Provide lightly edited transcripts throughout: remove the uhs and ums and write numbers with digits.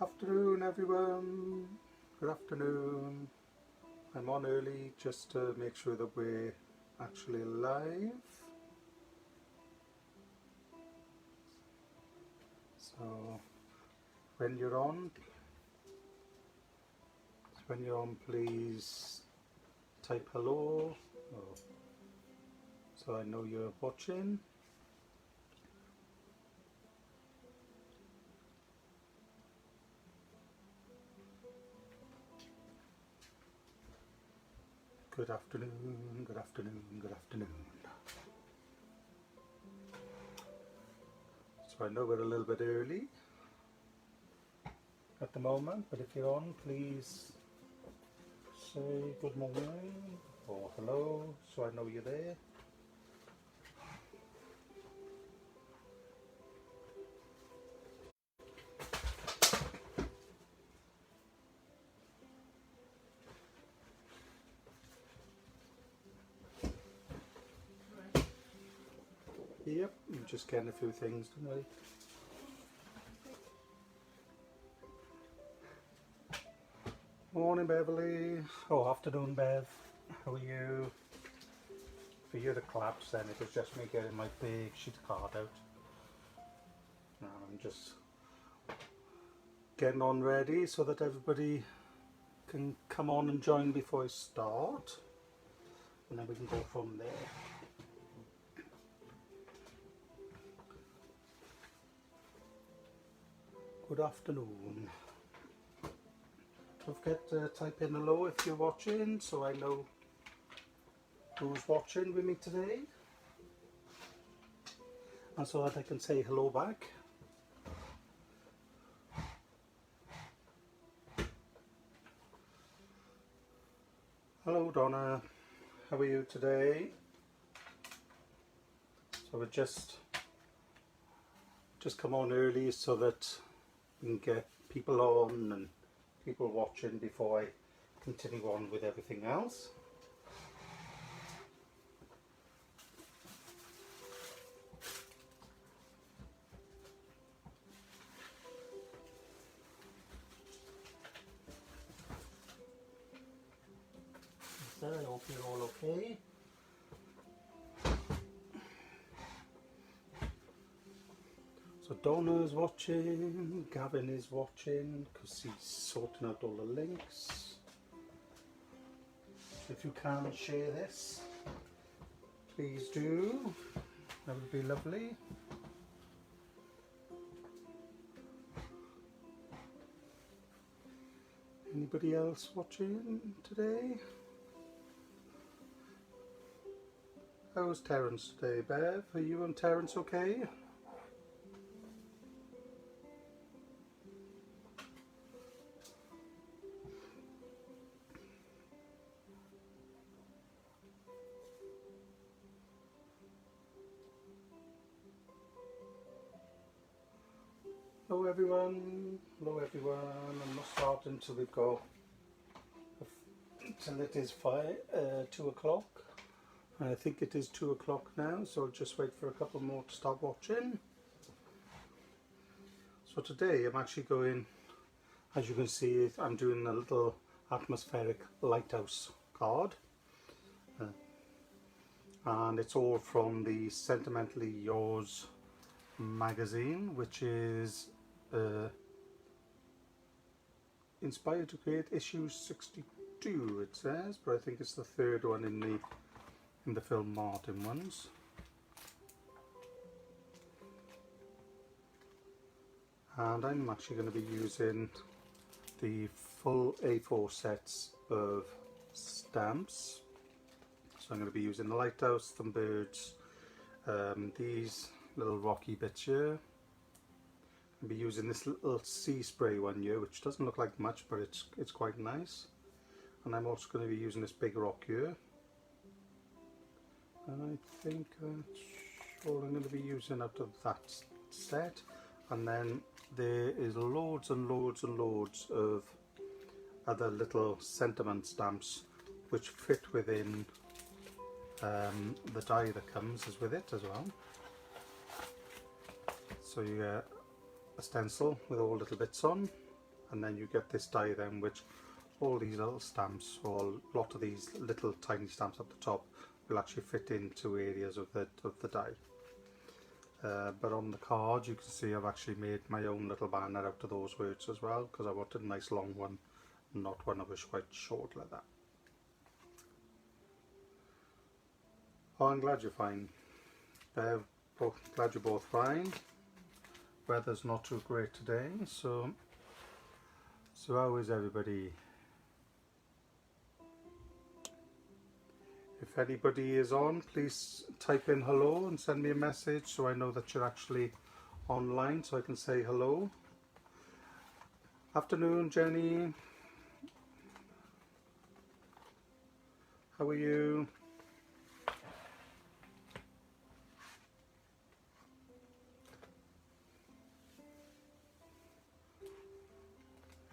Afternoon everyone, good afternoon. I'm on early just to make sure that we're actually live. So when you're on, please type hello, so I know you're watching. Good afternoon, good afternoon, good afternoon. So I know we're a little bit early at the moment, but if you're on, please say good morning or hello so I know you're there. Yep, I'm just getting a few things tonight. Morning Beverly. Oh, afternoon Bev. How are you? For you the collapse then, it was just me getting my big sheet of card out. Now I'm just getting on ready so that everybody can come on and join before I start. And then we can go from there. Good afternoon. Don't forget to type in hello if you're watching so I know who's watching with me today. And so that I can say hello back. Hello Donna, how are you today? So we just come on early so that we can get people on and people watching before I continue on with everything else. So I hope you're all okay. So Donna's watching, Gavin is watching because he's sorting out all the links. If you can share this, please do. That would be lovely. Anybody else watching today? How's Terence today, Bev? Are you and Terence okay? Hello everyone, hello everyone. I'm not starting until we've got, until it is 2 o'clock. I think it is 2 o'clock now, so I'll just wait for a couple more to start watching. So today I'm actually going, as you can see, I'm doing a little atmospheric lighthouse card. And it's all from the Sentimentally Yours magazine, which is inspired to create issue 62 it says, but I think it's the third one in the Phil Martin ones. And I'm actually going to be using the full A4 sets of stamps. So I'm going to be using the Lighthouse, some birds, these little rocky bits here. I'll be using this little sea spray one here, which doesn't look like much, but it's quite nice. And I'm also going to be using this big rock here. And I think that's all I'm going to be using out of that set. And then there is loads and loads and loads of other little sentiment stamps which fit within the die that comes as with it as well. So you get a stencil with all little bits on, and then you get this die then, which all these little stamps, or a lot of these little tiny stamps at the top, will actually fit into areas of the die. But on the card you can see I've actually made my own little banner out of those words as well, because I wanted a nice long one, not one that was quite short like that. Oh, I'm glad you're fine. Glad you're both fine. Weather's not too great today, so how is everybody? If anybody is on, please type in hello and send me a message so I know that you're actually online, so I can say hello. Afternoon, Jenny. How are you?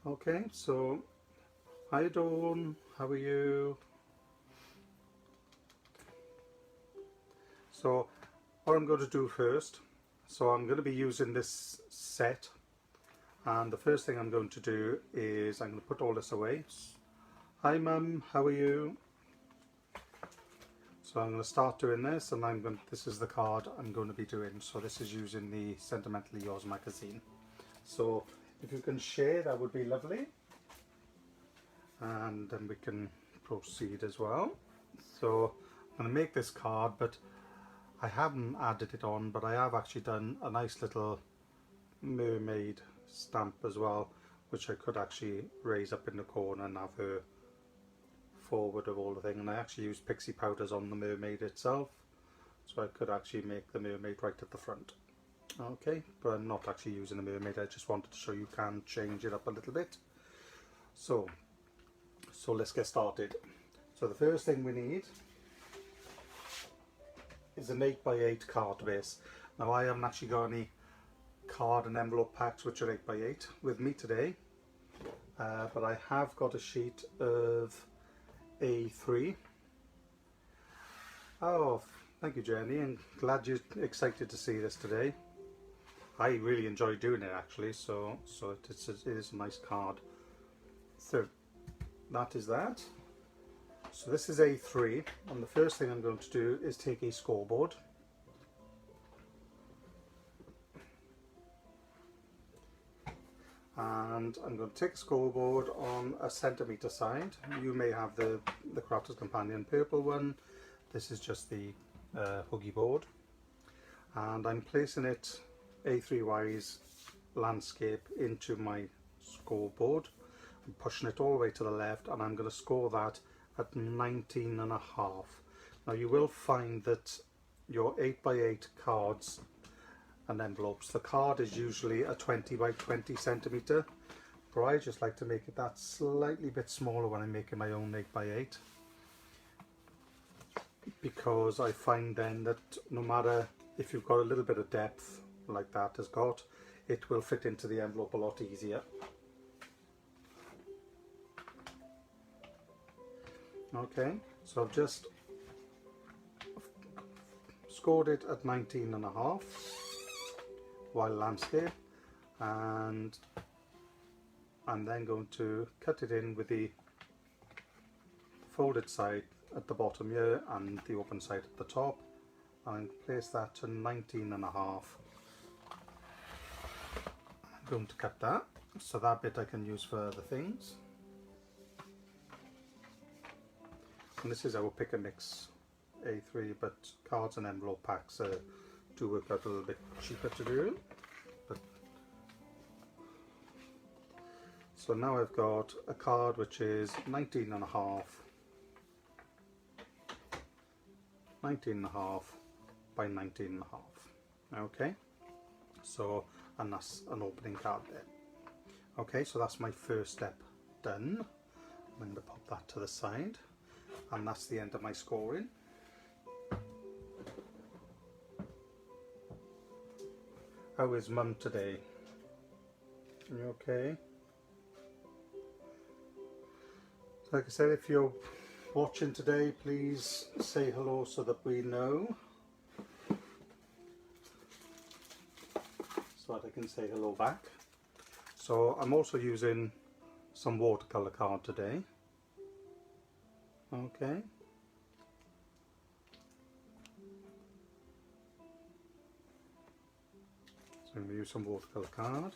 Okay, so hi Dawn, how are you? So what I'm going to do first, so I'm going to be using this set, and the first thing I'm going to do is I'm going to put all this away. Hi Mum, how are you? So I'm going to start doing this, and this is the card I'm going to be doing. So this is using the Sentimentally Yours magazine. So if you can share, that would be lovely, and then we can proceed as well. So I'm going to make this card, but I haven't added it on, but I have actually done a nice little mermaid stamp as well, which I could actually raise up in the corner and have her forward of all the thing. And I actually used pixie powders on the mermaid itself, so I could actually make the mermaid right at the front. Okay, but I'm not actually using the mermaid, I just wanted to show you can change it up a little bit. So let's get started. So the first thing we need is an 8x8 card base. Now I haven't actually got any card and envelope packs which are 8x8 with me today, but I have got a sheet of A3. Oh, thank you Jenny, and glad you're excited to see this today. I really enjoy doing it actually, so it is a nice card. So that is that. So this is A3, and the first thing I'm going to do is take a scoreboard. And I'm going to take a scoreboard on a centimetre side. You may have the Crafter's Companion purple one. This is just the huggy board. And I'm placing it A3 landscape into my scoreboard. I'm pushing it all the way to the left, and I'm going to score that at 19.5. Now you will find that your 8x8 cards and envelopes, the card is usually a 20x20 centimetre, but I just like to make it that slightly bit smaller when I'm making my own 8x8, because I find then that no matter if you've got a little bit of depth like that has got, it will fit into the envelope a lot easier. Okay, so I've just scored it at 19.5 while landscape, and I'm then going to cut it in with the folded side at the bottom here and the open side at the top, and place that to 19.5. I'm going to cut that, so that bit I can use for other things. And this is our pick and mix A3, but cards and envelope packs do work out a little bit cheaper to do. So now I've got a card which is 19.5 by 19.5. Okay, so, and that's an opening card there. Okay, so that's my first step done. I'm going to pop that to the side, and that's the end of my scoring. How is Mum today? You okay? Like I said, if you're watching today, please say hello so that we know, so that I can say hello back. So I'm also using some watercolor card today. Okay. So I'm going to use some watercolor card.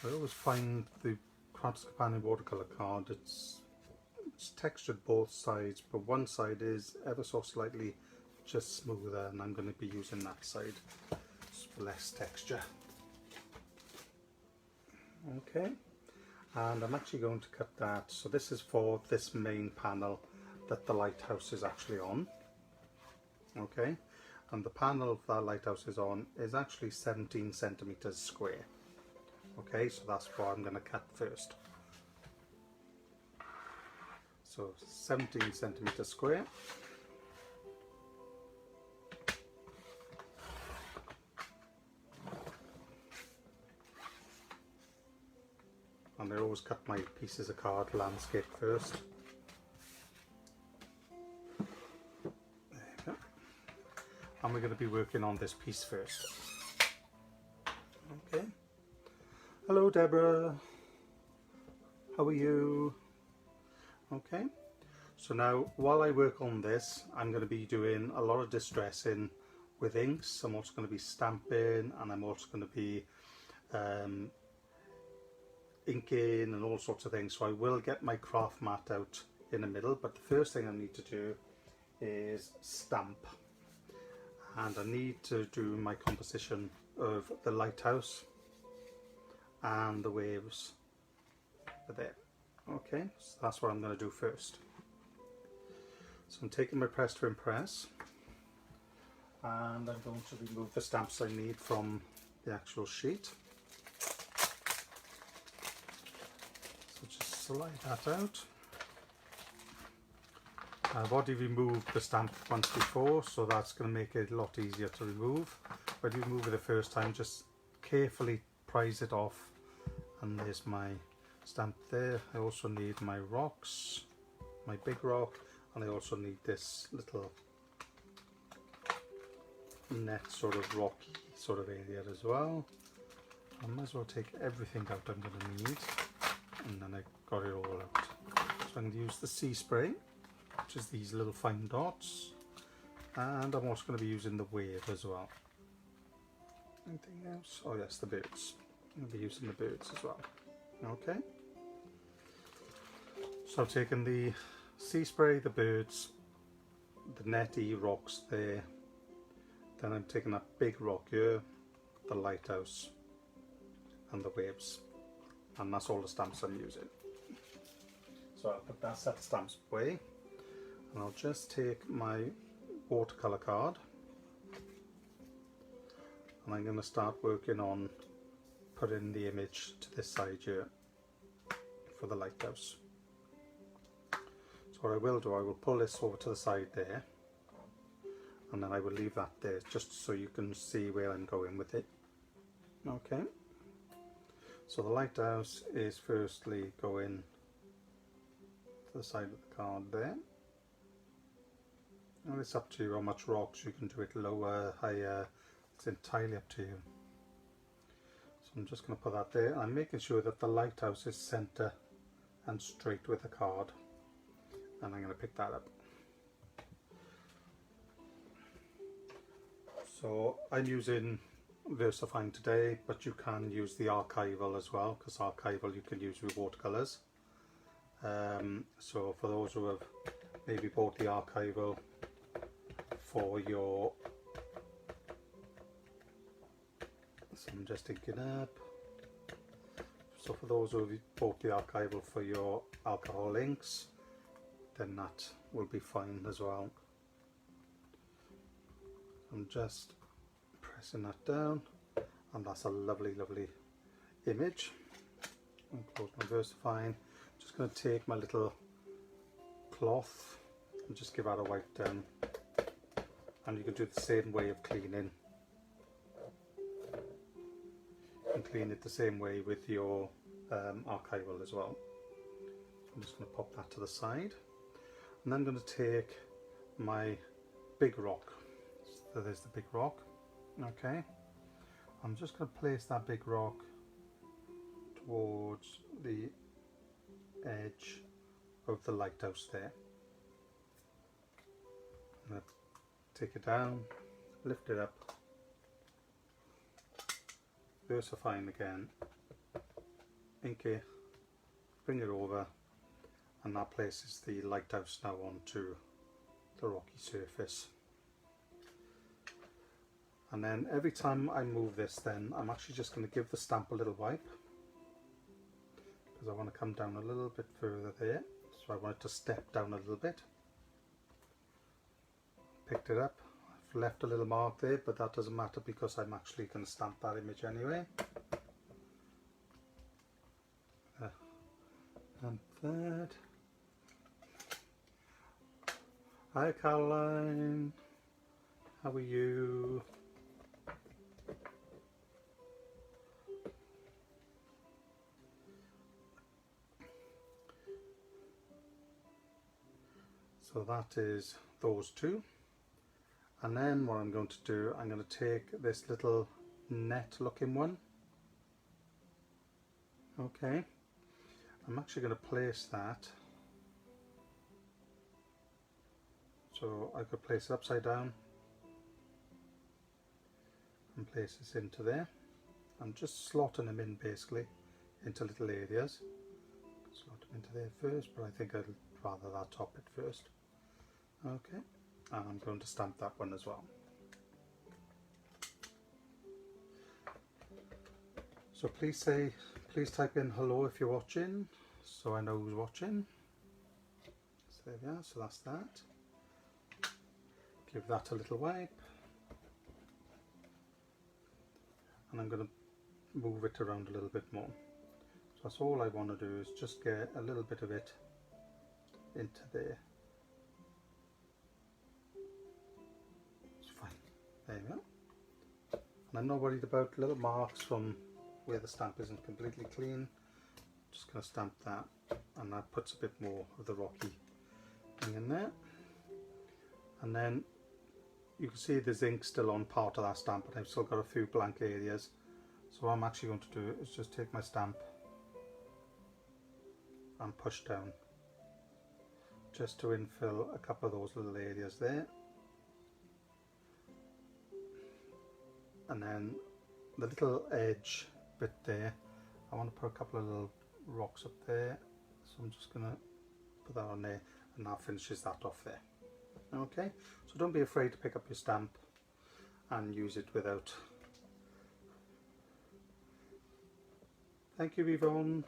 So I always find the Crafts Companion watercolor card, it's textured both sides, but one side is ever so slightly just smoother, and I'm going to be using that side for less texture. Okay, and I'm actually going to cut that. So this is for this main panel that the lighthouse is actually on. Okay, and the panel that lighthouse is on is actually 17 centimeters square. Okay, so that's what I'm going to cut first. So 17 centimeters square. And I always cut my pieces of card landscape first. There we go. And we're going to be working on this piece first. Okay. Hello Deborah, how are you? Okay, so now while I work on this, I'm going to be doing a lot of distressing with inks. I'm also going to be stamping, and I'm also going to be inking and all sorts of things. So I will get my craft mat out in the middle, but the first thing I need to do is stamp. And I need to do my composition of the lighthouse and the waves are there. Okay, so that's what I'm going to do first. So I'm taking my press to impress, and I'm going to remove the stamps I need from the actual sheet. So just slide that out. I've already removed the stamp once before, so that's going to make it a lot easier to remove. When you remove it the first time, just carefully prise it off, and there's my stamp there. I also need my rocks, my big rock, and I also need this little net sort of rocky sort of area as well. I might as well take everything out I'm going to need, and then I got it all out. So I'm going to use the sea spray, which is these little fine dots, and I'm also going to be using the wave as well. Anything else? Oh yes, the birds. I'm going to be using the birds as well. Okay. So I've taken the sea spray, the birds, the netty rocks there, then I'm taking that big rock here, the lighthouse, and the waves, and that's all the stamps I'm using. So I'll put that set of stamps away, and I'll just take my watercolor card, and I'm going to start working on putting the image to this side here for the lighthouse. So what I will do, I will pull this over to the side there, and then I will leave that there just so you can see where I'm going with it. Okay, so the lighthouse is firstly going to the side of the card there, and it's up to you how much rocks. You can do it lower, higher, it's entirely up to you. So I'm just going to put that there. I'm making sure that the lighthouse is centre and straight with the card, and I'm going to pick that up. So I'm using VersaFine today, but you can use the archival as well, because archival you can use with watercolours. So for those who have maybe bought the archival for your, so I'm just inking up. So for those who have bought the archival for your alcohol inks, then that will be fine as well. I'm just pressing that down, and that's a lovely, lovely image. I'll close my VersaFine. Just going to take my little cloth and just give that a wipe down, and you can do the same way of cleaning. You can clean it the same way with your archival as well. I'm just going to pop that to the side, and then I'm going to take my big rock, So there's the big rock. Okay, I'm just going to place that big rock towards the edge of the lighthouse there. I'm going to take it down, lift it up, VersaFine again, ink it, bring it over, and that places the lighthouse now onto the rocky surface. And then every time I move this, then I'm actually just going to give the stamp a little wipe, because I want to come down a little bit further there, so I want it to step down a little bit. Picked it up, I've left a little mark there, but that doesn't matter because I'm actually going to stamp that image anyway. And that. Hi Caroline, how are you? So that is those two. And then what I'm going to do, I'm going to take this little net looking one. Okay, I'm actually going to place that. So I could place it upside down and place this into there. I'm just slotting them in basically into little areas. Slot them into there first, but I think I'd rather that top it first. Okay, and I'm going to stamp that one as well. So please type in hello if you're watching, so I know who's watching. So there we are, so that's that. Give that a little wipe. And I'm going to move it around a little bit more. So that's all I want to do, is just get a little bit of it into there. It's fine. There you go. And I'm not worried about little marks from where the stamp isn't completely clean. Just going to stamp that, and that puts a bit more of the rocky thing in there. And then you can see there's ink still on part of that stamp, but I've still got a few blank areas. So what I'm actually going to do is just take my stamp and push down, just to infill a couple of those little areas there. And then the little edge bit there, I want to put a couple of little rocks up there, so I'm just going to put that on there, and that finishes that off there. Okay, so don't be afraid to pick up your stamp and use it without. Thank you, Yvonne.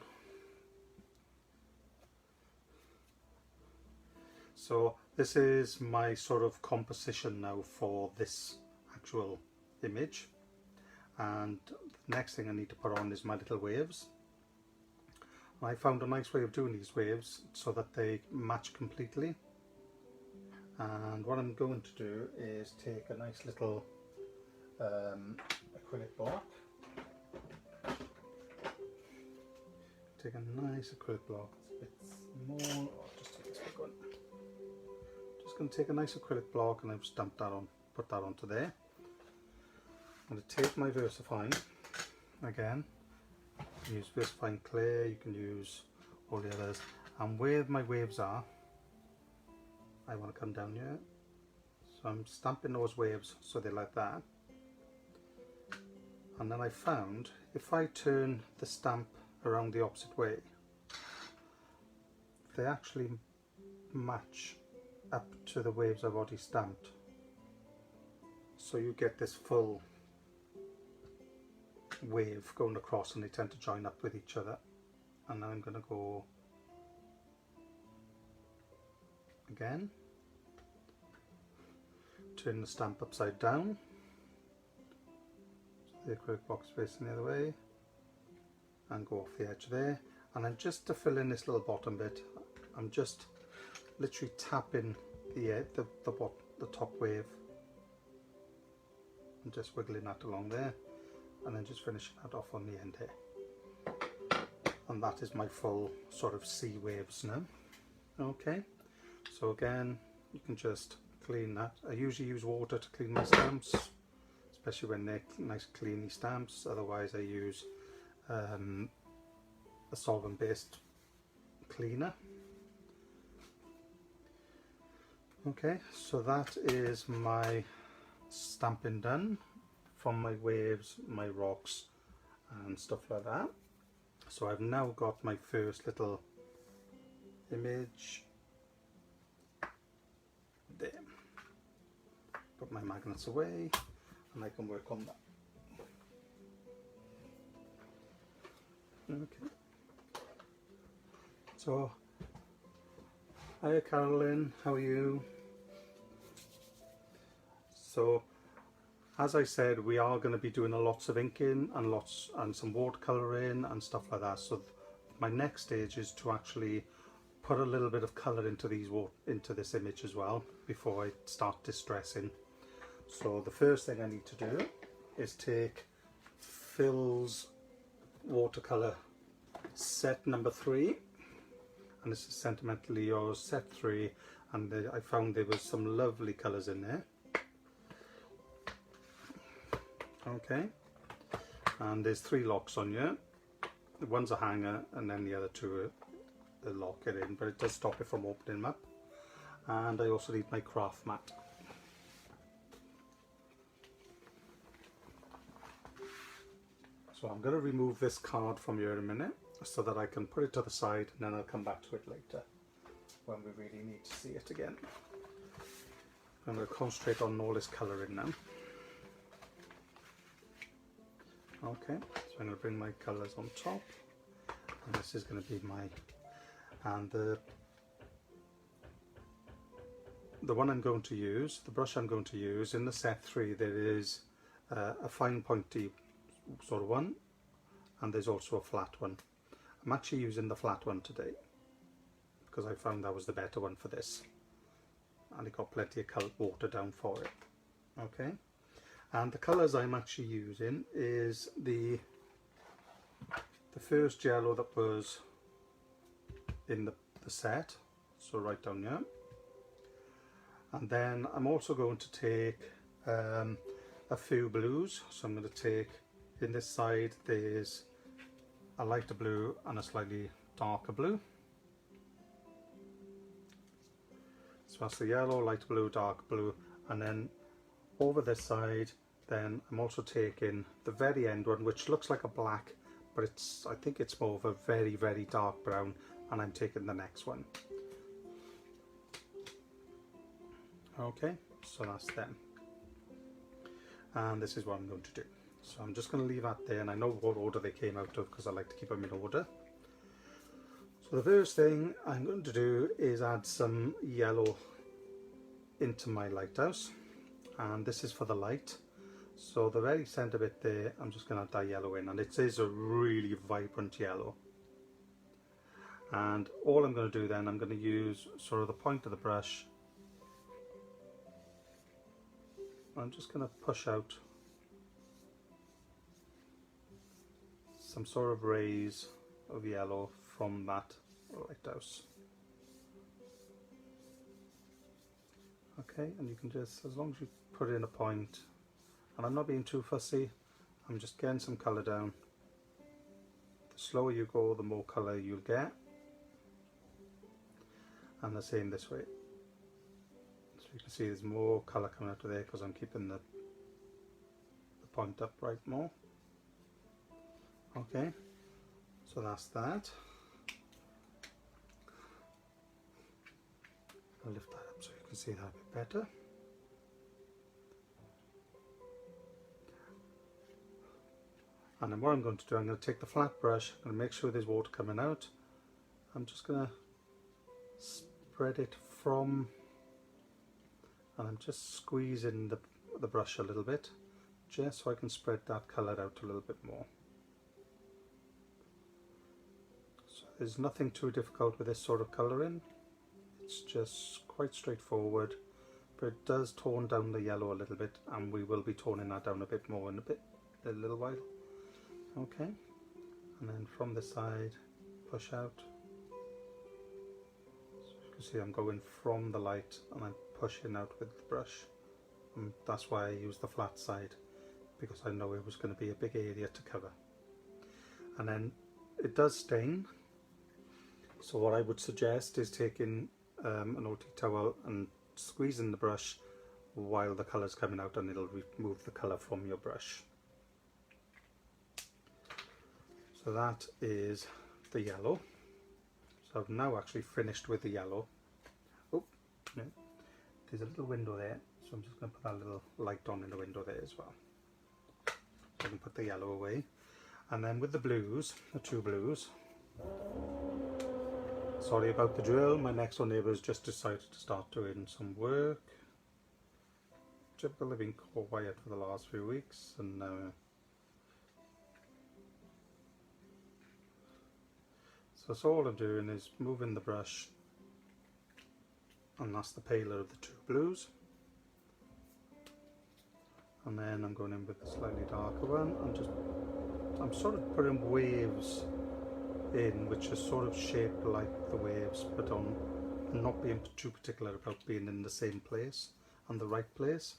So this is my sort of composition now for this actual image, and the next thing I need to put on is my little waves. I found a nice way of doing these waves so that they match completely. And what I'm going to do is take a nice little acrylic block. Take a nice acrylic block, it's a bit small. I'll just take this big one. Just going to take a nice acrylic block, and I've stamped that on, put that onto there. I'm going to take my VersaFine again. You can use VersaFine Clear, you can use all the others. And where my waves are, I want to come down here. So I'm stamping those waves so they're like that. And then I found if I turn the stamp around the opposite way, they actually match up to the waves I've already stamped. So you get this full wave going across, and they tend to join up with each other. And now I'm going to go again, turn the stamp upside down, so the acrylic box facing the other way, and go off the edge there. And then just to fill in this little bottom bit, I'm just literally tapping the top wave and just wiggling that along there, and then just finishing that off on the end here. And that is my full sort of sea waves now. Okay, so again, you can just clean that. I usually use water to clean my stamps, especially when they're nice cleany stamps. Otherwise I use a solvent based cleaner. Okay, so that is my stamping done from my waves, my rocks and stuff like that. So I've now got my first little image there. Put my magnets away and I can work on that. Okay. So, hiya Carolyn, how are you? So, as I said, we are going to be doing lots of inking and some watercoloring and stuff like that. So my next stage is to actually put a little bit of colour into this image as well before I start distressing. So the first thing I need to do is take Phil's watercolour set number 3, and this is Sentimentally Yours set 3, and I found there was some lovely colours in there. Okay, and there's 3 locks on here. One's a hanger and then the other 2 are lock it in, but it does stop it from opening them up. And I also need my craft mat. So I'm going to remove this card from here in a minute so that I can put it to the side, and then I'll come back to it later when we really need to see it again. I'm going to concentrate on all this colouring now. Okay, so I'm going to bring my colours on top, and this is going to be my, and the one I'm going to use, the brush I'm going to use in the set 3, there is a fine pointy sort of one, and there's also a flat one. I'm actually using the flat one today because I found that was the better one for this, and it got plenty of coloured water down for it. Okay. And the colours I'm actually using is the first yellow that was in the set, so right down here. And then I'm also going to take a few blues. So I'm going to take, in this side there's a lighter blue and a slightly darker blue. So that's the yellow, light blue, dark blue, and then over this side then I'm also taking the very end one, which looks like a black, but I think it's more of a very, very dark brown, and I'm taking the next one. Okay, so that's them. And this is what I'm going to do. So I'm just going to leave that there, and I know what order they came out of because I like to keep them in order. So the first thing I'm going to do is add some yellow into my lighthouse, and this is for the light. So the very centre bit there, I'm just going to dye yellow in, and it is a really vibrant yellow. And all I'm going to do then, I'm going to use sort of the point of the brush. I'm just going to push out some sort of rays of yellow from that lighthouse. Okay, and you can just, as long as you put in a point, and I'm not being too fussy, I'm just getting some colour down. The slower you go, the more colour you'll get. And the same this way. So you can see there's more colour coming out of there because I'm keeping the point upright more. Okay, so that's that. I'll lift that up so you can see that a bit better. And then what I'm going to do, I'm going to take the flat brush, I'm going to make sure there's water coming out. I'm just going to spread it from, and I'm just squeezing the brush a little bit, just so I can spread that colour out a little bit more. So there's nothing too difficult with this sort of colouring. It's just quite straightforward, but it does tone down the yellow a little bit, and we will be toning that down a bit more in a little while. Okay, and then from the side, push out. So you can see I'm going from the light and I'm pushing out with the brush. And that's why I use the flat side, because I know it was going to be a big area to cover. And then it does stain, so what I would suggest is taking an OT towel and squeezing the brush while the colour's coming out, and it'll remove the colour from your brush. So that is the yellow. So I've now actually finished with the yellow. Oh, yeah. There's a little window there, so I'm just going to put that little light on in the window there as well. So I can put the yellow away. And then with the blues, the two blues, sorry about the drill, my next door neighbour has just decided to start doing some work. Typical, they've been quiet for the last few weeks, and so all I'm doing is moving the brush, and that's the paler of the two blues. And then I'm going in with a slightly darker one. I'm sort of putting waves in, which is sort of shaped like the waves, but I'm not being too particular about being in the same place and the right place.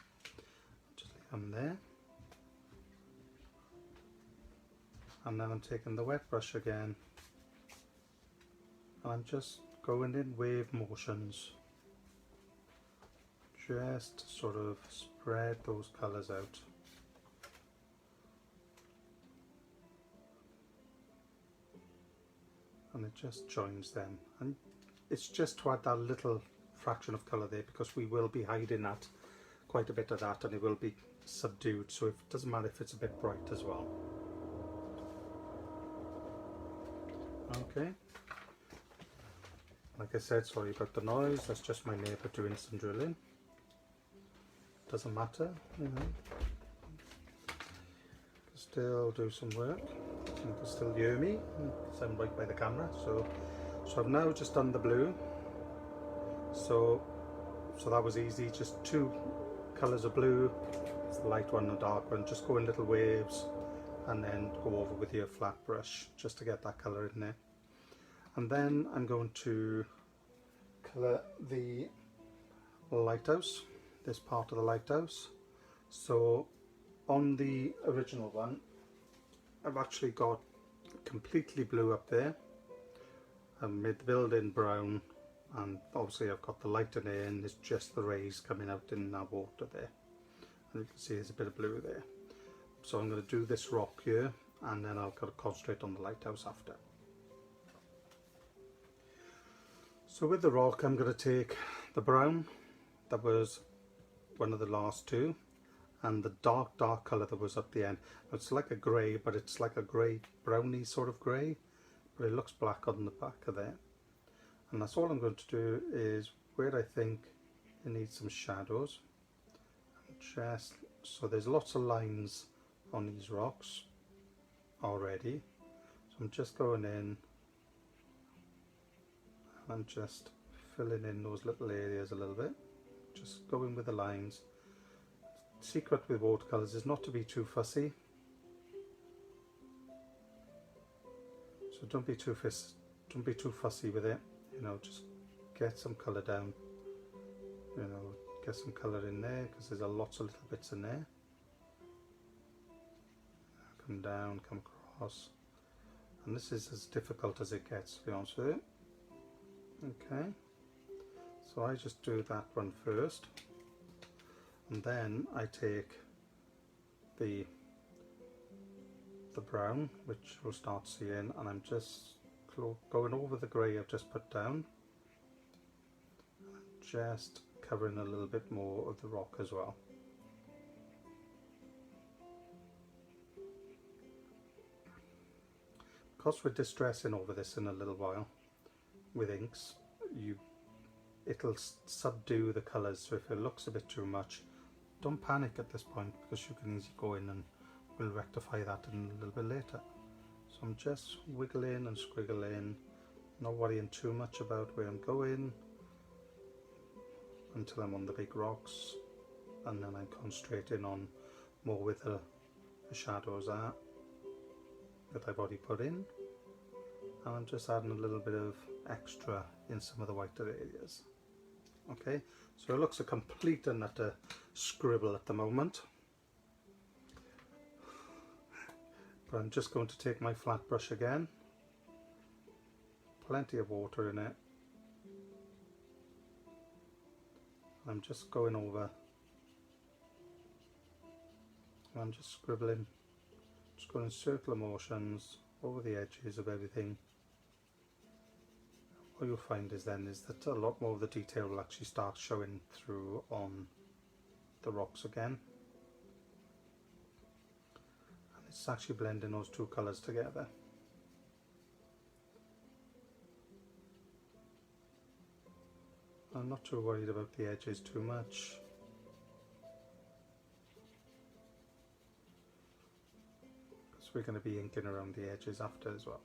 Just leave them there. And then I'm taking the wet brush again, and I'm just going in wave motions, just to sort of spread those colours out. And it just joins them, and it's just to add that little fraction of colour there, because we will be hiding that, quite a bit of that, and it will be subdued, so it doesn't matter if it's a bit bright as well. Okay, like I said, sorry about the noise, that's just my neighbour doing some drilling. Doesn't matter, you know. Still do some work. You can still hear me because I'm right by the camera. So I've now just done the blue. So that was easy. Just two colours of blue. It's the light one and the dark one. Just go in little waves, and then go over with your flat brush just to get that colour in there. And then I'm going to colour the lighthouse. This part of the lighthouse. So on the original one, I've actually got completely blue up there. I've made the building brown, and obviously I've got the light in there, and there's just the rays coming out in that water there. And you can see there's a bit of blue there. So I'm going to do this rock here, and then I've got to concentrate on the lighthouse after. So with the rock, I'm going to take the brown that was one of the last two, and the dark colour that was at the end. It's like a grey, but it's like a grey browny sort of grey, but it looks black on the back of there. And that's all I'm going to do, is where I think it needs some shadows, just so there's lots of lines on these rocks already, so I'm just going in and just filling in those little areas a little bit, just going with the lines. Secret with watercolours is not to be too fussy, so don't be too fussy with it, you know, just get some colour down, you know, get some colour in there, because there's lots of little bits in there. Come down, come across, and this is as difficult as it gets, to be honest with you. Okay, so I just do that one first, and then I take the brown, which we'll start seeing, and I'm just going over the grey I've just put down, just covering a little bit more of the rock as well. Because we're distressing over this in a little while with inks, it'll subdue the colours, so if it looks a bit too much, don't panic at this point, because you can easily go in and we'll rectify that in a little bit later. So I'm just wiggling and squiggling, not worrying too much about where I'm going until I'm on the big rocks, and then I'm concentrating on more with the shadows that I've already put in, and I'm just adding a little bit of extra in some of the whiter areas. Okay, so it looks a complete and utter scribble at the moment. But I'm just going to take my flat brush again, plenty of water in it. I'm just going over, I'm just scribbling, just going in circular motions over the edges of everything. What you'll find is that a lot more of the detail will actually start showing through on the rocks again. And it's actually blending those two colours together. I'm not too worried about the edges too much. Because we're going to be inking around the edges after as well.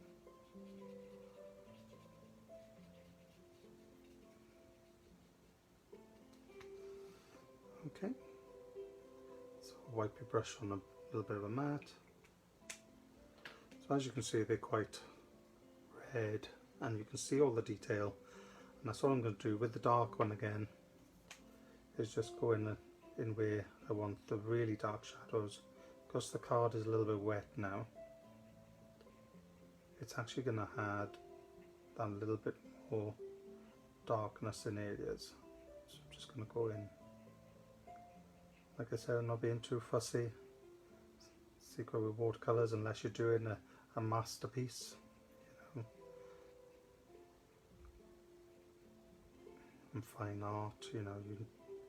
Okay, so wipe your brush on a little bit of a mat. So as you can see, they're quite red and you can see all the detail. And that's what I'm going to do with the dark one again, is just go in where I want the really dark shadows. Because the card is a little bit wet now, it's actually going to add that little bit more darkness in areas. So I'm just going to go in. Like I said, I'm not being too fussy. Secret with watercolours, unless you're doing a masterpiece, you know. And fine art, you know, you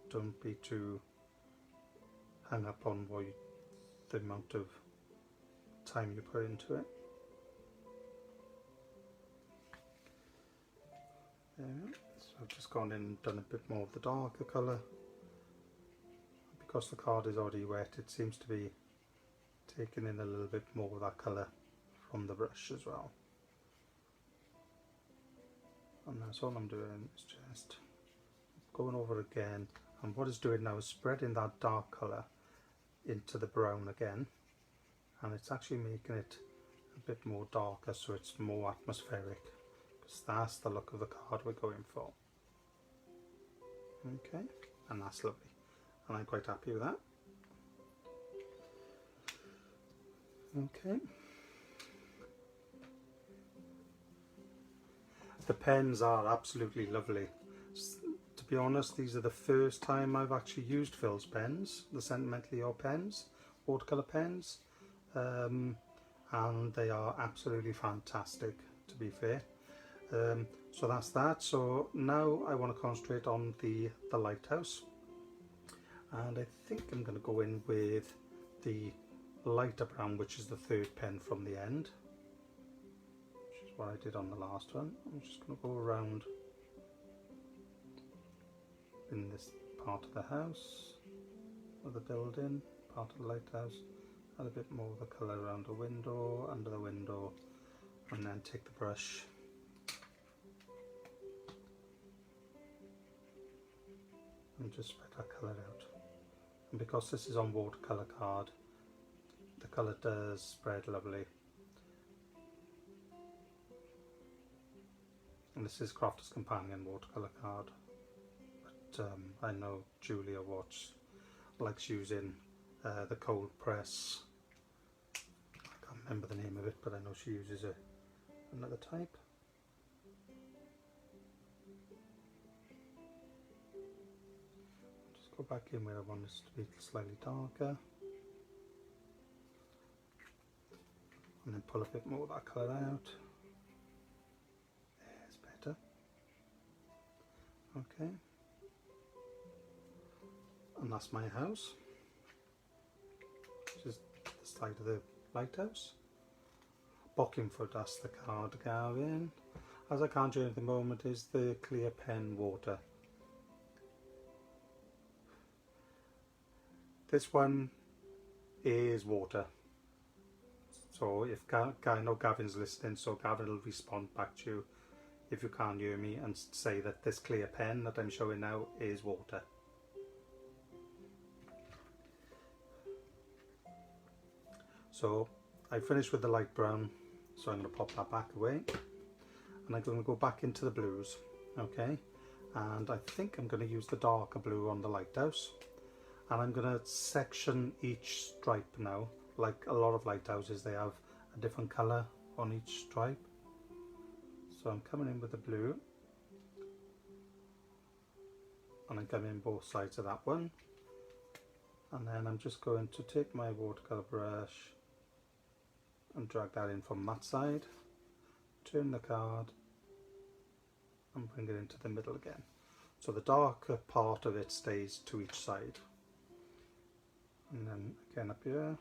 don't be too hung up on the amount of time you put into it. There we go. So I've just gone in and done a bit more of the darker colour. Because the card is already wet, it seems to be taking in a little bit more of that colour from the brush as well. And that's all I'm doing, is just going over again, and what it's doing now is spreading that dark colour into the brown again, and it's actually making it a bit more darker so it's more atmospheric, because that's the look of the card we're going for. Okay, and that's lovely. And I'm quite happy with that. Okay. The pens are absolutely lovely. To be honest, these are the first time I've actually used Phil's pens, the Sentimentally pens, watercolour pens, and they are absolutely fantastic, to be fair. So that's that. So now I want to concentrate on the Lighthouse. And I think I'm going to go in with the lighter brown, which is the third pen from the end, which is what I did on the last one. I'm just going to go around in this part of the house, of the building, part of the lighthouse, add a bit more of the colour around the window, under the window, and then take the brush and just spread that colour out. And because this is on watercolour card, the colour does spread lovely. And this is Crafter's Companion watercolour card, but I know Julia Watts likes using the cold press. I can't remember the name of it, but I know she uses another type. Go back in where I want this to be slightly darker, and then pull a bit more of that colour out. There's better. Okay, and that's my house, which is the side of the lighthouse. Bockingfoot, that's the card going. As I can't do at the moment is the clear pen water. This one is water, so if I know Gavin's listening, so Gavin will respond back to you if you can't hear me and say that this clear pen that I'm showing now is water. So I finished with the light brown, so I'm going to pop that back away, and I'm going to go back into the blues. Okay, and I think I'm going to use the darker blue on the Lighthouse, and I'm going to section each stripe now. Like a lot of lighthouses, they have a different colour on each stripe. So I'm coming in with the blue, and I'm coming in both sides of that one, and then I'm just going to take my watercolour brush and drag that in from that side, turn the card and bring it into the middle again. So the darker part of it stays to each side. And then again up here.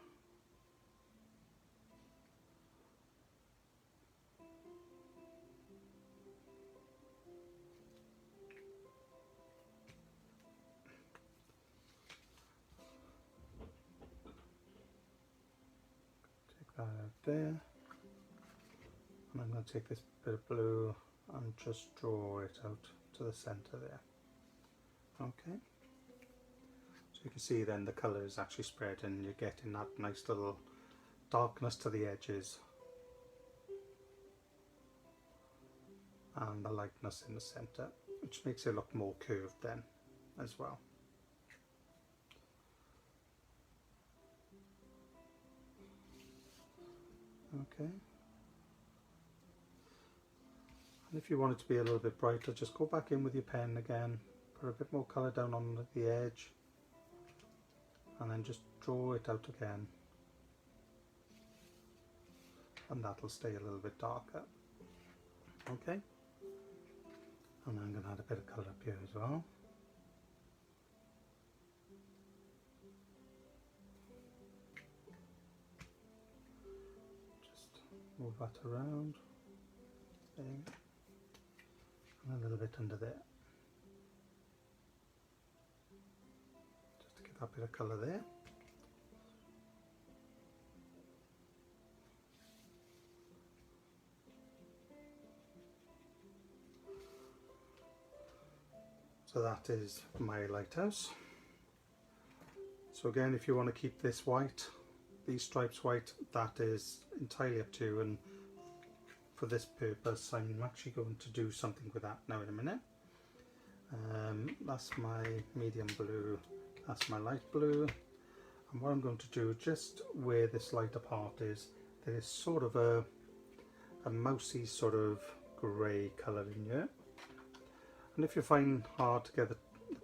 Take that out there. And I'm going to take this bit of blue and just draw it out to the centre there. Okay. So you can see then the colour is actually spread and you're getting that nice little darkness to the edges and the lightness in the centre, which makes it look more curved then as well. Okay. And if you want it to be a little bit brighter, just go back in with your pen again, put a bit more colour down on the edge, and then just draw it out again, and that'll stay a little bit darker. Okay, and I'm going to add a bit of colour up here as well. Just move that around, there, and a little bit under there, just to get that bit of colour there. So that is my lighthouse. So again, if you want to keep this white, these stripes white, that is entirely up to you, and for this purpose I'm actually going to do something with that now in a minute. That's my medium blue, that's my light blue, and what I'm going to do, just where this lighter part is, there is sort of a mousy sort of grey colour in here. And if you find hard to get the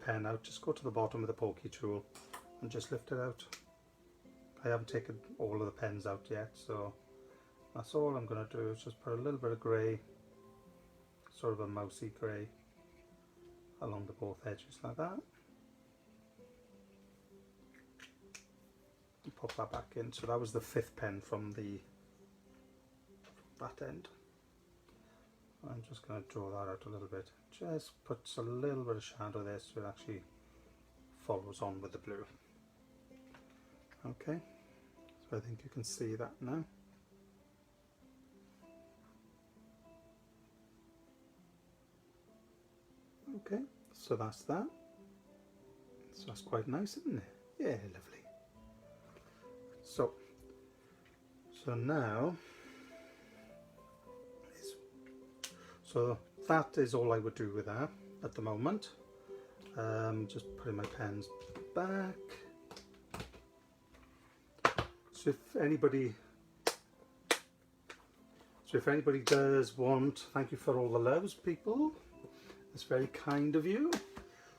pen out, just go to the bottom with the pokey tool and just lift it out. I haven't taken all of the pens out yet, so that's all I'm going to do, is just put a little bit of grey, sort of a mousy grey, along the both edges like that. And pop that back in. So that was the 5th pen from that end. I'm just going to draw that out a little bit. Just puts a little bit of shadow there so it actually follows on with the blue. Okay, so I think you can see that now. Okay, so that's that. So that's quite nice, isn't it? Yeah, lovely. So now, so that is all I would do with that at the moment. Just putting my pens back. So if anybody does want, thank you for all the loves, people. It's very kind of you.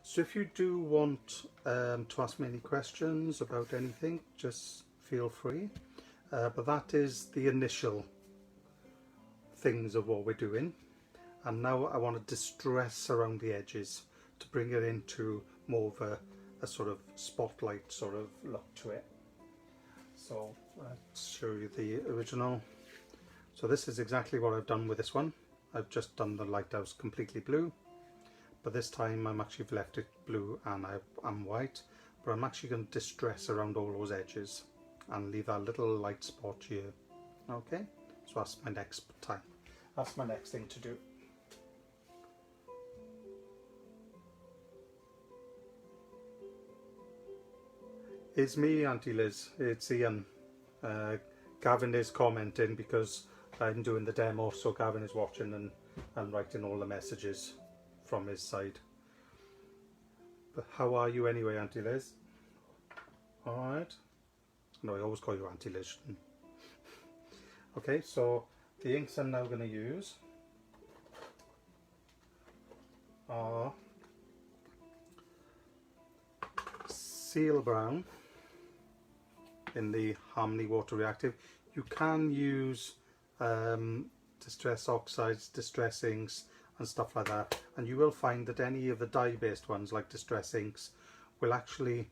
So if you do want to ask me any questions about anything, just feel free. But that is the initial things of what we're doing. And now I want to distress around the edges to bring it into more of a sort of spotlight sort of look to it. So let's show you the original. So this is exactly what I've done with this one. I've just done the Lighthouse completely blue, but this time I'm actually left it blue and I'm white, but I'm actually going to distress around all those edges and leave that little light spot here. Okay, so that's my next time. That's my next thing to do. It's me, Auntie Liz. It's Ian. Gavin is commenting because I'm doing the demo, so Gavin is watching and writing all the messages from his side. But how are you anyway, Auntie Liz? Alright. No, I always call you Auntie Liz. Okay, so the inks I'm now going to use are Seal Brown in the Harmony Water Reactive. You can use distress oxides, distress inks and stuff like that, and you will find that any of the dye based ones like distress inks will actually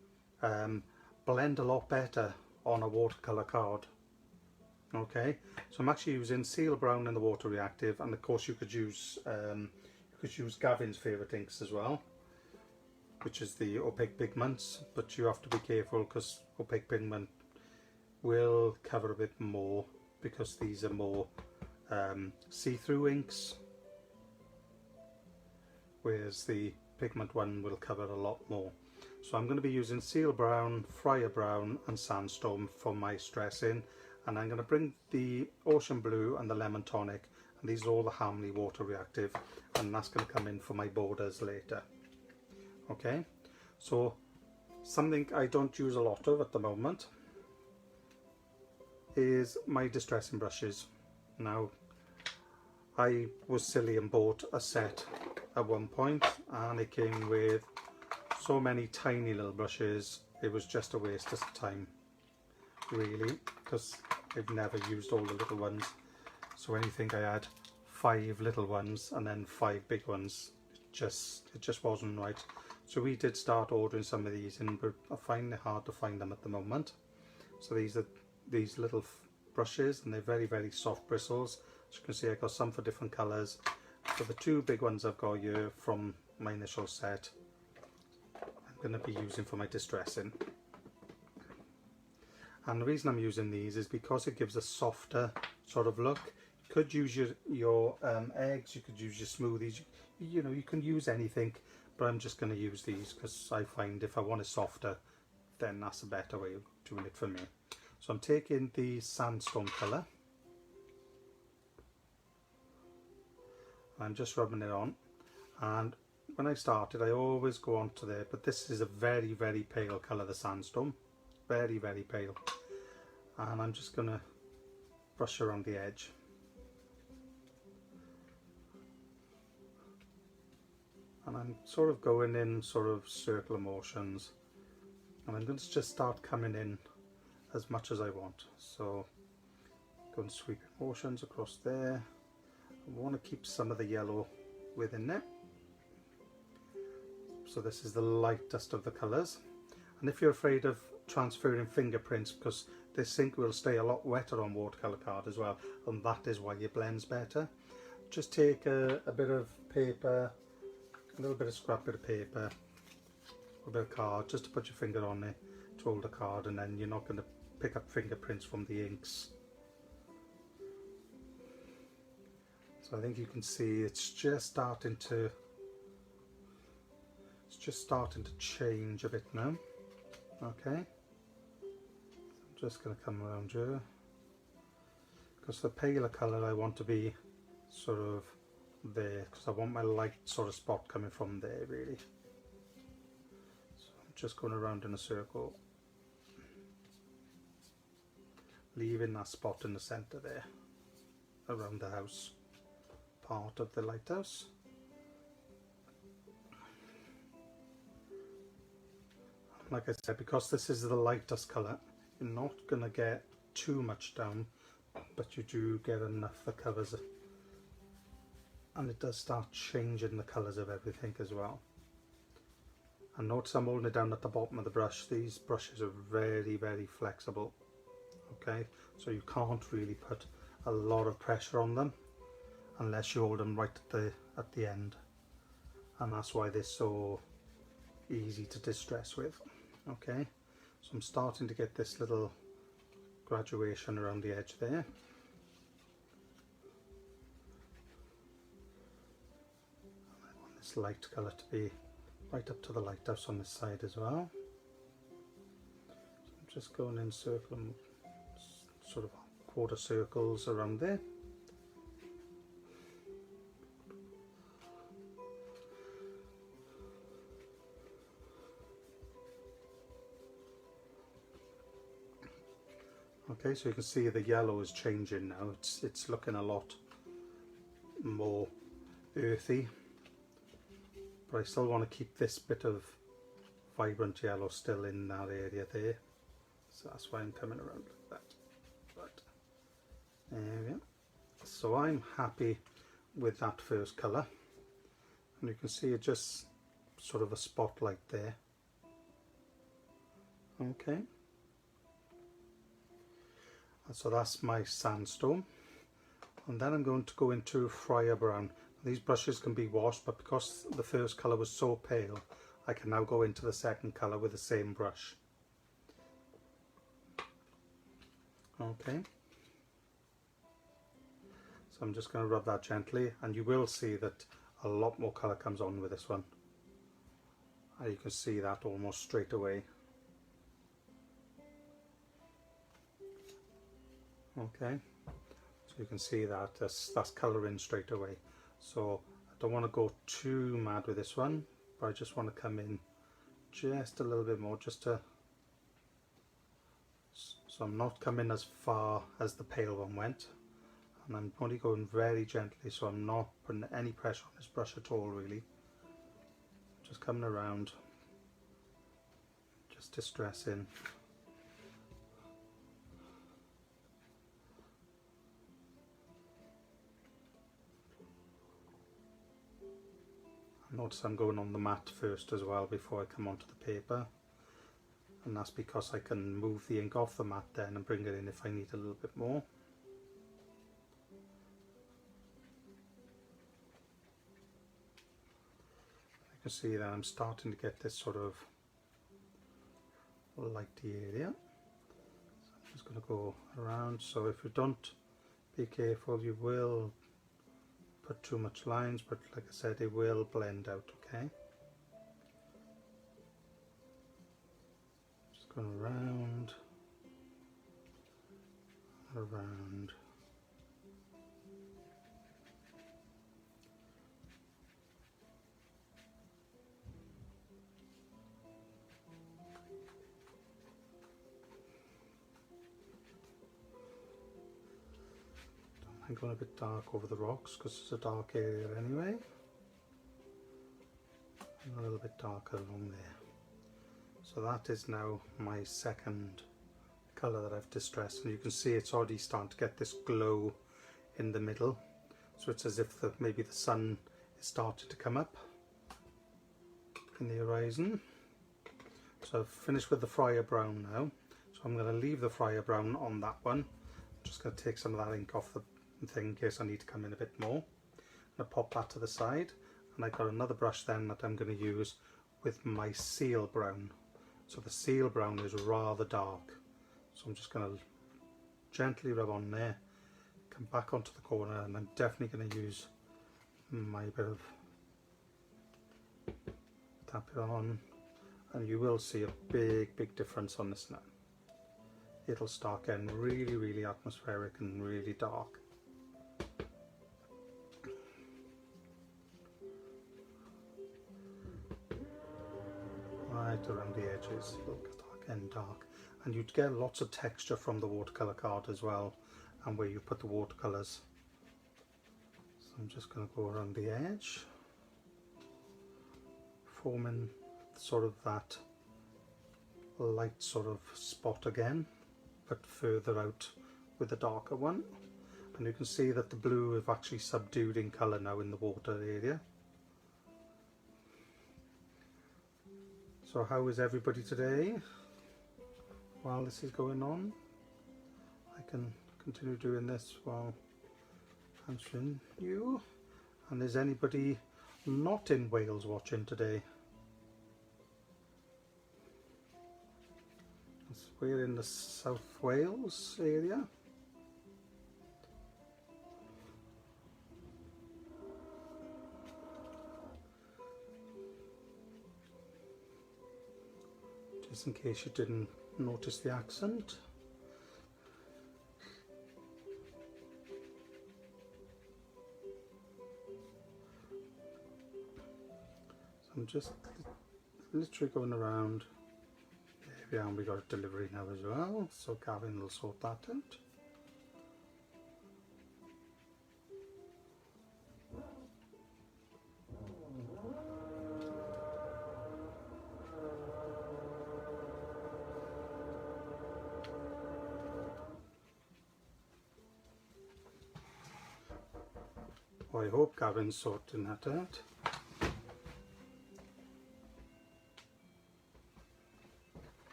blend a lot better on a watercolor card. Okay, so I'm actually using Seal Brown in the Water Reactive, and of course you could use Gavin's favourite inks as well, which is the opaque pigments, but you have to be careful because opaque pigment will cover a bit more because these are more see-through inks, whereas the pigment one will cover a lot more. So I'm going to be using Seal Brown, Friar Brown and Sandstorm for my stressing, and I'm going to bring the Ocean Blue and the Lemon Tonic, and these are all the Harmony Water Reactive, and that's going to come in for my borders later. Okay, so something I don't use a lot of at the moment is my distressing brushes. Now, I was silly and bought a set at one point, and it came with so many tiny little brushes. It was just a waste of time, really, because I've never used all the little ones. So when you think I had 5 little ones and then 5 big ones, it just wasn't right. So we did start ordering some of these in, but I find it hard to find them at the moment. So these are these little brushes, and they're very, very soft bristles. As you can see, I got some for different colours. So the 2 big ones I've got here from my initial set, I'm going to be using for my distressing. And the reason I'm using these is because it gives a softer sort of look. You could use your eggs, you could use your smoothies, you know, you can use anything, but I'm just going to use these because I find if I want it softer, then that's a better way of doing it for me. So I'm taking the Sandstorm colour, I'm just rubbing it on, and when I started I always go on to there, but this is a very, very pale colour, the Sandstorm, very, very pale, and I'm just going to brush around the edge. And I'm sort of going in sort of circular motions, and I'm going to just start coming in as much as I want. So go and sweeping motions across there. I want to keep some of the yellow within there. So this is the lightest of the colours, and if you're afraid of transferring fingerprints, because this ink will stay a lot wetter on watercolour card as well, and that is why it blends better, just take a bit of paper, a little bit of scrap bit of paper, a bit of card, just to put your finger on it to hold the card, and then you're not going to pick up fingerprints from the inks. So I think you can see it's just starting to change a bit now. Okay, I'm just going to come around here because the paler colour I want to be sort of there, because I want my light sort of spot coming from there really. So I'm just going around in a circle, leaving that spot in the centre there around the house, part of the lighthouse. Like I said, because this is the lightest colour, you're not going to get too much down, but you do get enough that covers it. And it does start changing the colours of everything as well. And notice I'm holding it down at the bottom of the brush. These brushes are very, very flexible. Okay, so you can't really put a lot of pressure on them unless you hold them right at the end. And that's why they're so easy to distress with. Okay, so I'm starting to get this little graduation around the edge there. I want this light colour to be right up to the lighthouse on this side as well. So I'm just going in circle, sort of quarter circles around there. Okay, so you can see the yellow is changing now. It's looking a lot more earthy, but I still want to keep this bit of vibrant yellow still in that area there. So that's why I'm coming around like that. But there we are. So I'm happy with that first colour, and you can see it just sort of a spotlight there. Okay, and so that's my sandstone, and then I'm going to go into Friar Brown. These brushes can be washed, but because the first colour was so pale, I can now go into the second colour with the same brush. Okay, so I'm just going to rub that gently, and you will see that a lot more colour comes on with this one. And you can see that almost straight away. Okay, so you can see that that's colouring straight away. So I don't want to go too mad with this one, but I just want to come in just a little bit more, just to, so I'm not coming as far as the pale one went, and I'm only going very gently, so I'm not putting any pressure on this brush at all really. Just coming around, just distressing. Notice I'm going on the mat first as well before I come onto the paper, and that's because I can move the ink off the mat then and bring it in if I need a little bit more. You can see that I'm starting to get this sort of lighty area, so I'm just going to go around. So if you don't be careful, you will put too much lines, but like I said, it will blend out. Okay, just going around, around. I'm going a bit dark over the rocks because it's a dark area anyway. And a little bit darker along there. So that is now my second colour that I've distressed, and you can see it's already starting to get this glow in the middle. So it's as if maybe the sun is starting to come up in the horizon. So I've finished with the Friar Brown now. So I'm going to leave the Friar Brown on that one. I'm just going to take some of that ink off the thing in case I need to come in a bit more. I'm going to pop that to the side, and I've got another brush then that I'm going to use with my Seal Brown. So the Seal Brown is rather dark, so I'm just going to gently rub on there, come back onto the corner, and I'm definitely going to use my bit of tap it on, and you will see a big difference on this now. It'll start getting really atmospheric and really dark. Right around the edges, look dark and dark, and you'd get lots of texture from the watercolor card as well, and where you put the watercolors. So I'm just going to go around the edge, forming sort of that light sort of spot again, but further out with the darker one. And you can see that the blue have actually subdued in colour now in the water area. So how is everybody today while this is going on? I can continue doing this while answering you. And is anybody not in Wales watching today? We're in the South Wales area. Just in case you didn't notice the accent. So I'm just literally going around. There Yeah, and we got a delivery now as well, so Gavin will sort that out. Well, I hope Gavin's sorting that out.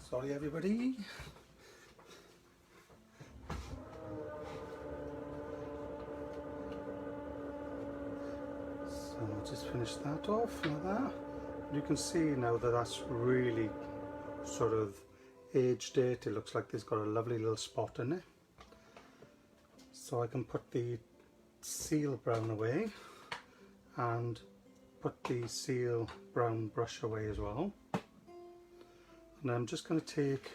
Sorry everybody. So I'll just finish that off like that. You can see now that that's really sort of aged it. It looks like there's got a lovely little spot in it. So I can put the seal brown away and put the seal brown brush away as well. And I'm just going to take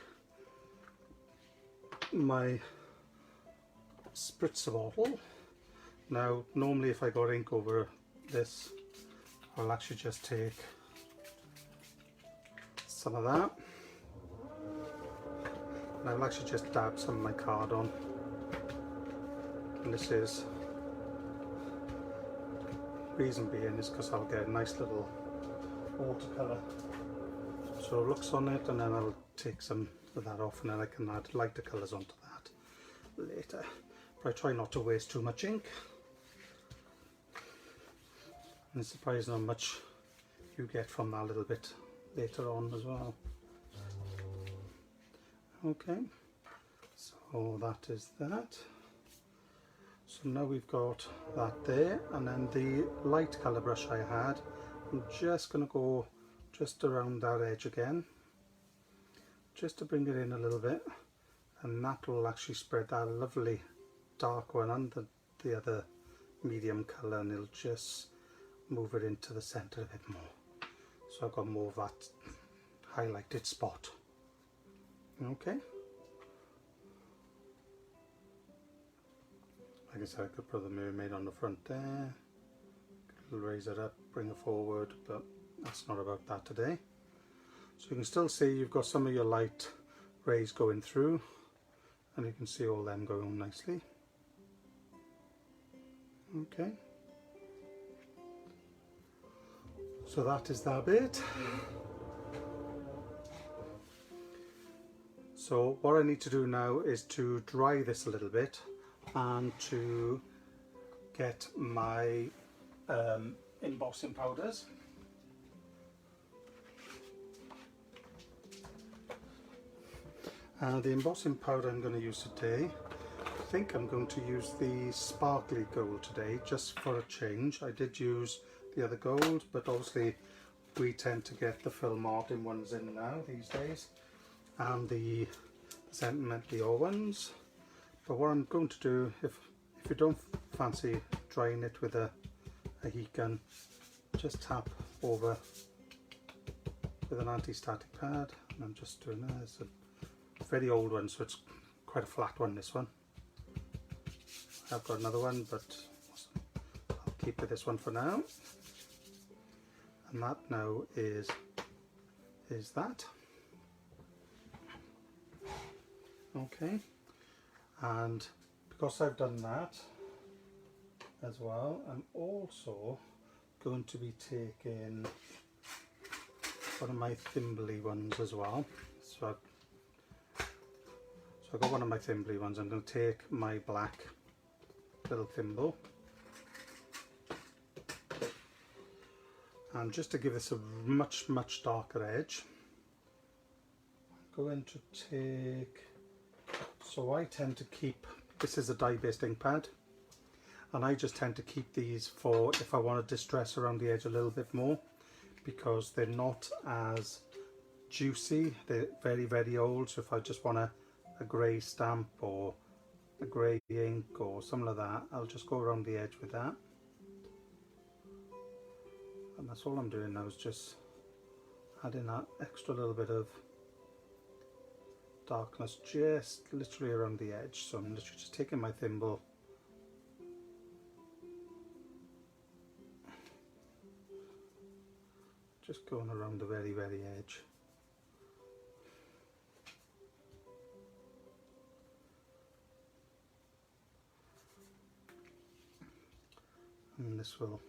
my spritzer bottle. Now normally if I got ink over this, I'll actually just take some of that and I'll actually just dab some of my card on. And this is, reason being is because I'll get a nice little watercolor so it looks on it, and then I'll take some of that off and then I can add lighter colours onto that later. But I try not to waste too much ink. And it's surprising how much you get from that little bit later on as well. Okay, so that is that. So now we've got that there, and then the light colour brush I had, I'm just going to go just around that edge again, just to bring it in a little bit, and that will actually spread that lovely dark one under the other medium colour, and it'll just move it into the centre a bit more. So I've got more of that highlighted spot. Okay. Like I said, I could put the mermaid on the front there, raise it up, bring it forward, but that's not about that today. So you can still see you've got some of your light rays going through, and you can see all them going nicely. Okay. So that is that bit. So what I need to do now is to dry this a little bit and to get my embossing powders. The embossing powder I'm going to use today, I think I'm going to use the sparkly gold today, just for a change. I did use the other gold, but obviously we tend to get the film Martin ones in now these days, and the Sentimentally ones. But what I'm going to do, if you don't fancy drying it with a heat gun, just tap over with an anti-static pad, and I'm just doing that. It's a very old one, so it's quite a flat one, this one. I've got another one, but I'll keep with this one for now. And that now is that. Okay, and because I've done that as well, I'm also going to be taking one of my thimbly ones as well. So I've got one of my thimbly ones. I'm going to take my black little thimble, and just to give this a much darker edge, I'm going to take, so I tend to keep, this is a dye-based ink pad, and I just tend to keep these for if I want to distress around the edge a little bit more, because they're not as juicy. They're very old, so if I just want a grey stamp or a grey ink or something like that, I'll just go around the edge with that. And that's all I'm doing now, is just adding that extra little bit of darkness just literally around the edge. So I'm literally just taking my thimble, just going around the very edge. And this will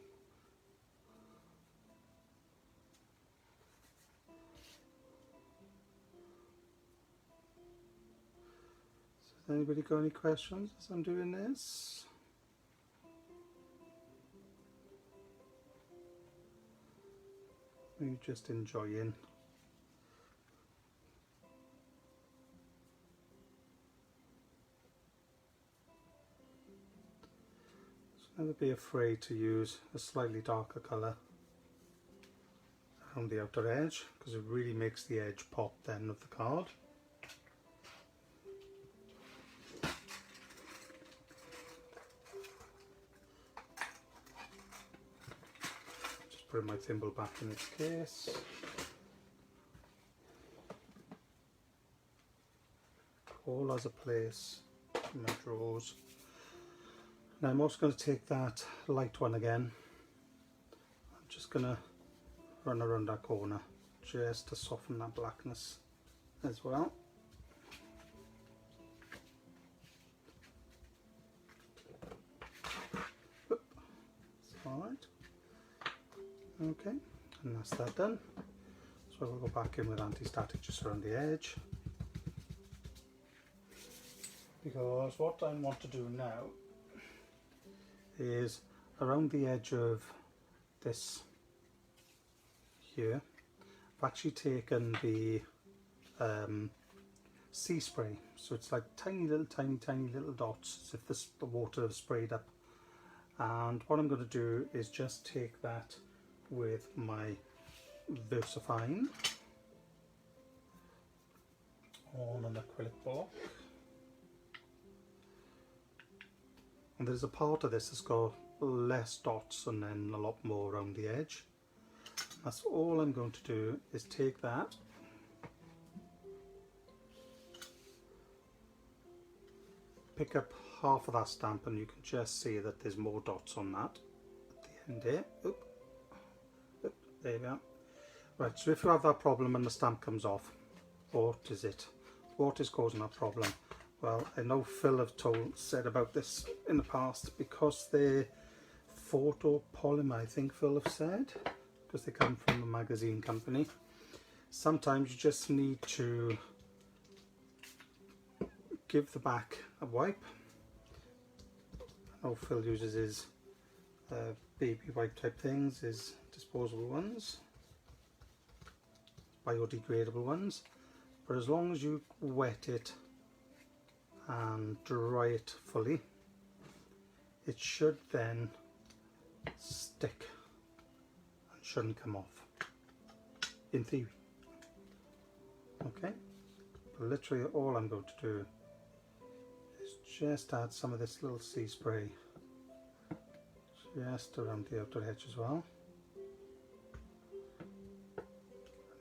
has anybody got any questions as I'm doing this? Are you just enjoying? So never be afraid to use a slightly darker colour around the outer edge, because it really makes the edge pop then of the card. Put my thimble back in its case. All has a place in my drawers. Now I'm also going to take that light one again. I'm just going to run around that corner just to soften that blackness as well. Alright. Okay, and that's that done. So we'll go back in with anti-static just around the edge, because what I want to do now is around the edge of this here, I've actually taken the sea spray, so it's like tiny little dots as if the water has sprayed up, and what I'm going to do is just take that with my VersaFine on an acrylic block, and there's a part of this that's got less dots and then a lot more around the edge. That's all I'm going to do, is take that, pick up half of that stamp, and you can just see that there's more dots on that at the end here. Oop. There we are. Right, so if you have that problem and the stamp comes off, what is it? What is causing that problem? Well, I know Phil have said about this in the past, because they're photopolymer, I think Phil have said, because they come from a magazine company. Sometimes you just need to give the back a wipe. I know Phil uses his baby wipe type things, his disposable ones, biodegradable ones, but as long as you wet it and dry it fully, it should then stick and shouldn't come off, in theory. Okay, but literally all I'm going to do is just add some of this little sea spray just around the outer edge as well,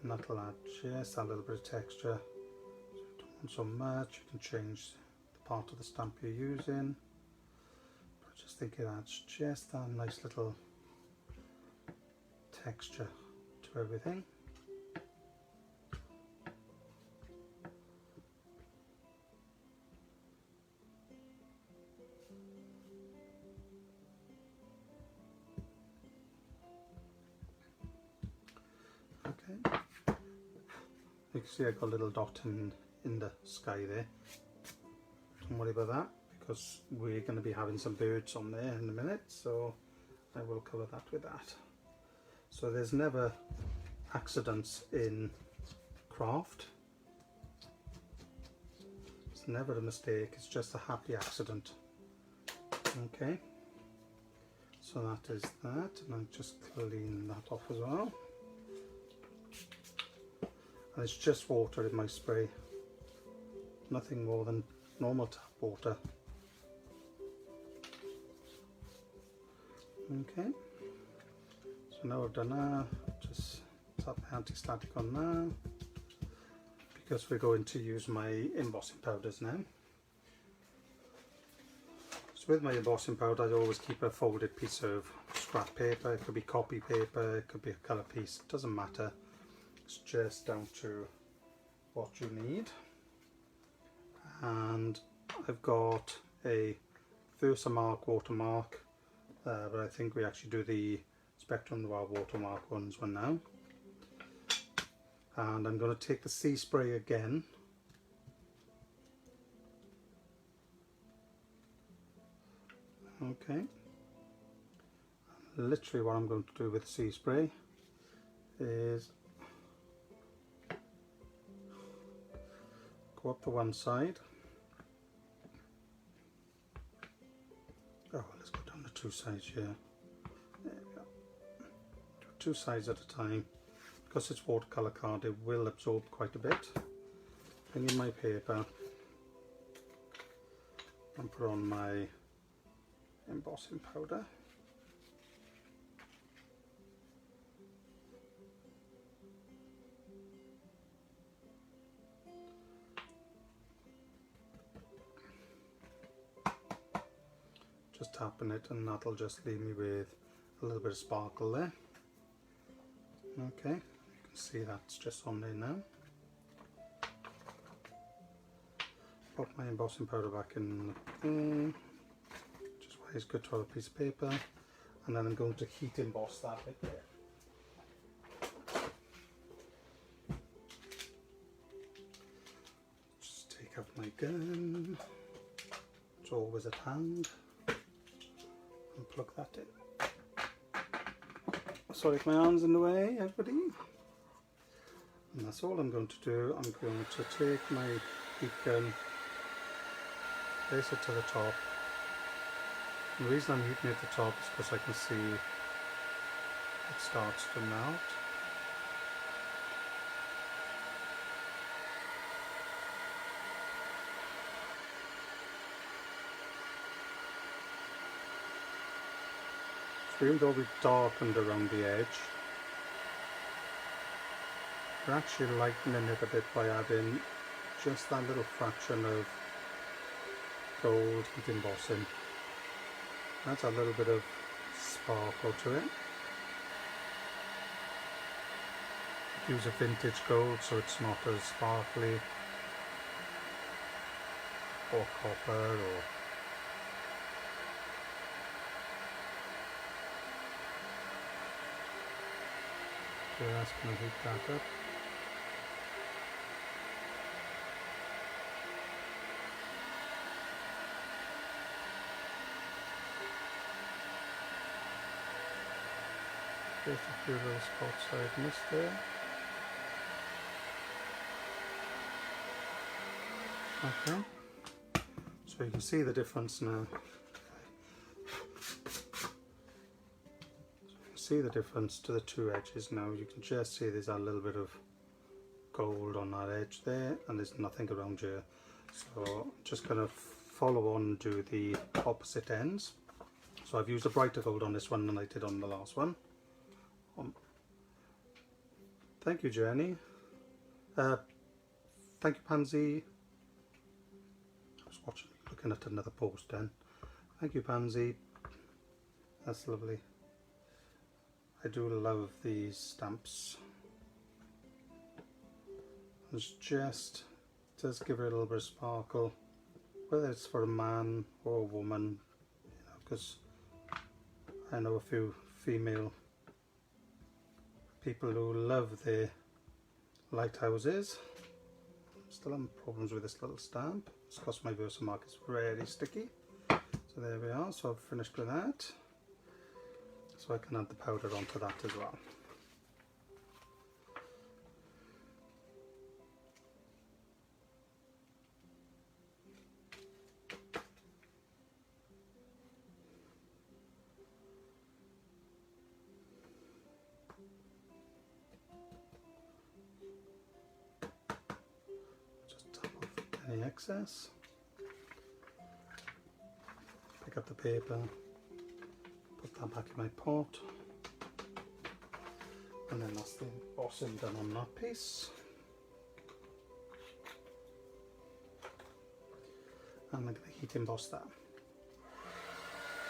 and that'll add just a little bit of texture. So if you don't want so much, you can change the part of the stamp you're using, but I just think it adds just that nice little texture to everything. Okay, you can see I got a little dot in the sky there. Don't worry about that, because we're going to be having some birds on there in a minute, so I will cover that with that. So there's never accidents in craft. It's never a mistake, it's just a happy accident. Okay, so that is that, and I'll just clean that off as well. And it's just water in my spray, nothing more than normal tap water. Okay, so now I've done that, just tap my anti-static on now, because we're going to use my embossing powders now. So with my embossing powder, I always keep a folded piece of scrap paper. It could be copy paper, it could be a colour piece, it doesn't matter. It's just down to what you need. And I've got a Versamark watermark, but I think we actually do the Spectrum Noir watermark ones one now. And I'm going to take the sea spray again. Okay. Literally what I'm going to do with the sea spray is go up to one side. Oh, let's go down to two sides here. There we go. Do two sides at a time. Because it's watercolor card, it will absorb quite a bit. Bring in my paper and put on my embossing powder. Just tapping it, and that'll just leave me with a little bit of sparkle there. Okay, you can see that's just on there now. Pop my embossing powder back in there. Just why it's good to have a piece of paper, and then I'm going to heat emboss that bit there. Just take out my gun. It's always at hand. And plug that in. Sorry if my hand's in the way, everybody. And that's all I'm going to do. I'm going to take my heat gun, place it to the top. And the reason I'm heating it at the top is because I can see it starts to melt. Even though we've darkened around the edge, we're actually lightening it a bit by adding just that little fraction of gold heat embossing. That's a little bit of sparkle to it. Use a vintage gold so it's not as sparkly or copper or just going to heat that up. Just a few little spots I've missed there. Okay, so you can see the difference now. See the difference to the two edges now. You can just see there's a little bit of gold on that edge there, and there's nothing around here. So I'm just going to follow on and do the opposite ends. So I've used a brighter gold on this one than I did on the last one. Thank you, Jenny. Thank you, Pansy. I was looking at another post then. Thank you, Pansy. That's lovely. I do love these stamps. It does give it a little bit of sparkle, whether it's for a man or a woman, you know, because I know a few female people who love their lighthouses. Still having problems with this little stamp. It's because my Versamark is really sticky. So there we are, so I've finished with that. So I can add the powder onto that as well. Just top off any excess. Pick up the paper. Put that back in my pot, and then that's the embossing done on that piece. And I'm going to heat emboss that.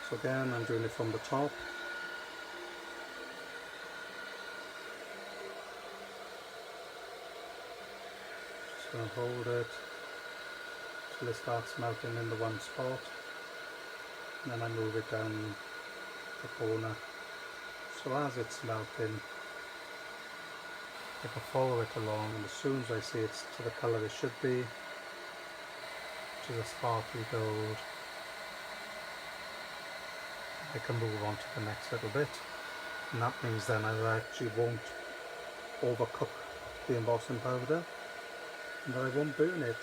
So again, I'm doing it from the top. Just going to hold it till it starts melting in the one spot, and then I move it down the corner. So as it's melting, if I follow it along, and as soon as I see it's to the colour it should be, which is a sparkly gold, I can move on to the next little bit, and that means then I actually won't overcook the embossing powder, and I won't burn it.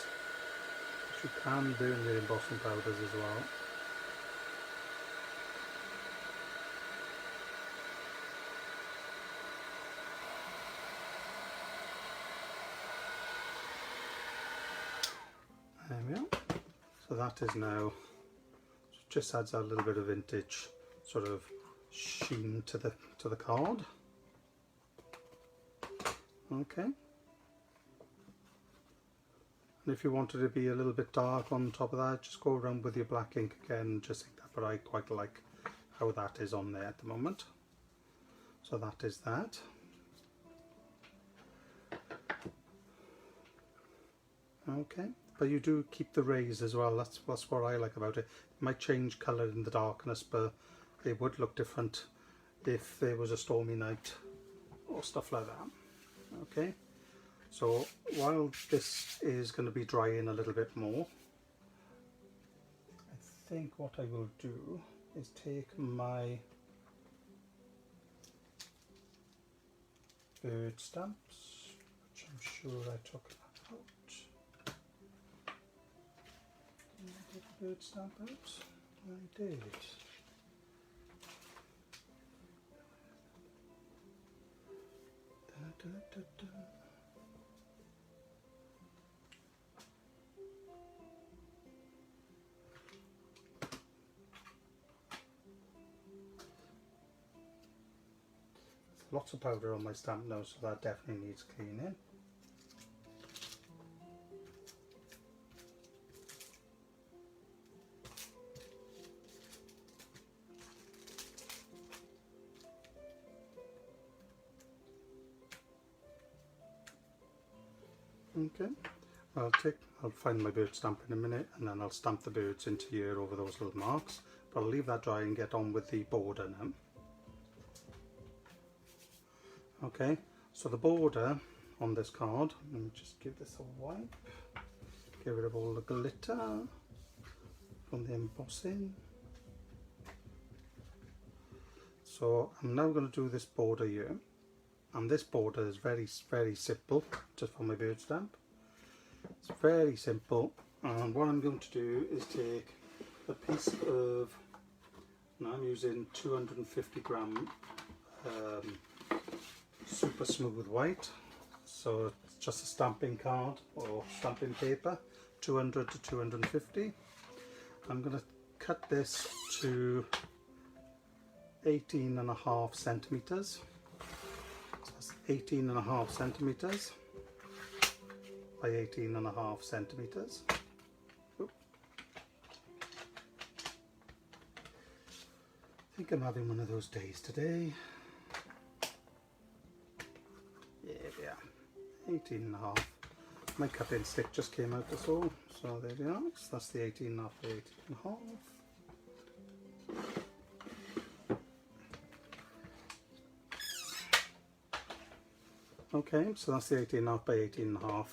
You can burn your embossing powders as well. There we are. So that is now, just adds a little bit of vintage sort of sheen to the card. Okay. And if you wanted to be a little bit dark on top of that, just go around with your black ink again, just like that. But I quite like how that is on there at the moment. So that is that. Okay, but you do keep the rays as well. That's what I like about it. It might change colour in the darkness, but it would look different if there was a stormy night or stuff like that. Okay, so while this is going to be drying a little bit more, I think what I will do is take my bird stamps, which I'm sure I took that out. Did I take the bird stamp out? I did. Da, da, da. Lots of powder on my stamp now, so that definitely needs cleaning. Okay, I'll find my bird stamp in a minute, and then I'll stamp the birds into here over those little marks, but I'll leave that dry and get on with the border now. Okay, so the border on this card, let me just give this a wipe, get rid of all the glitter from the embossing. So I'm now going to do this border here, and this border is very simple, just for my bird stamp. It's very simple, and what I'm going to do is take a piece of, now I'm using 250 gram super smooth white, so it's just a stamping card or stamping paper, 200 to 250. I'm going to cut this to 18.5 centimeters. So that's 18.5 centimeters by 18.5 centimeters. Oop. I think I'm having one of those days today. There we are, 18.5. My cutting stick just came out as well, so there we are. So that's the 18.5 by 18.5. Okay, so that's the 18.5 by 18.5,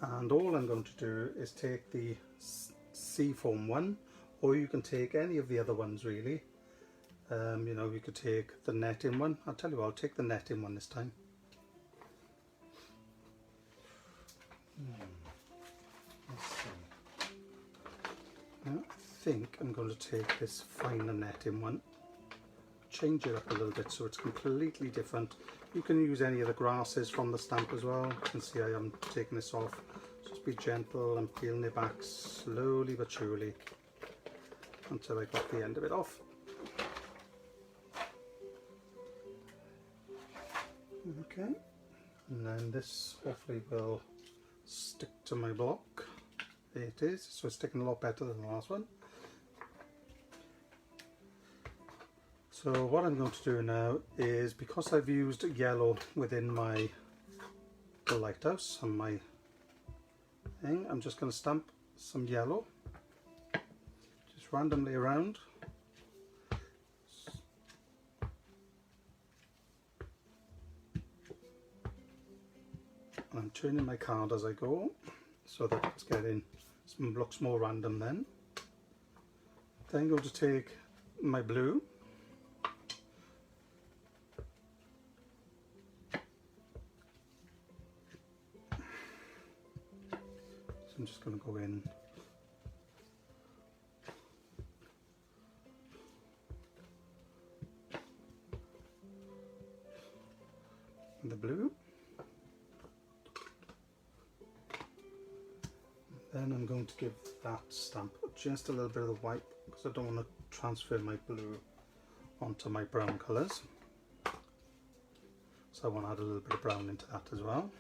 and all I'm going to do is take the seafoam one, or you can take any of the other ones really. You know, you could take the netting one. I'll tell you what, I'll take the netting one this time. Let's see. Now, I think I'm going to take this finer netting one, change it up a little bit so it's completely different. You can use any of the grasses from the stamp as well. You can see I am taking this off. Just be gentle and peeling it back slowly but surely until I got the end of it off. Okay, and then this hopefully will stick to my block. There it is, so it's sticking a lot better than the last one. So what I'm going to do now is, because I've used yellow within my lighthouse and my thing, I'm just going to stamp some yellow just randomly around. And I'm turning my card as I go so that it's getting looks more random then. Then I'm going to take my blue, so I'm just going to go in with the blue. Then I'm going to give that stamp just a little bit of the white because I don't want to transfer my blue onto my brown colours. So I want to add a little bit of brown into that as well.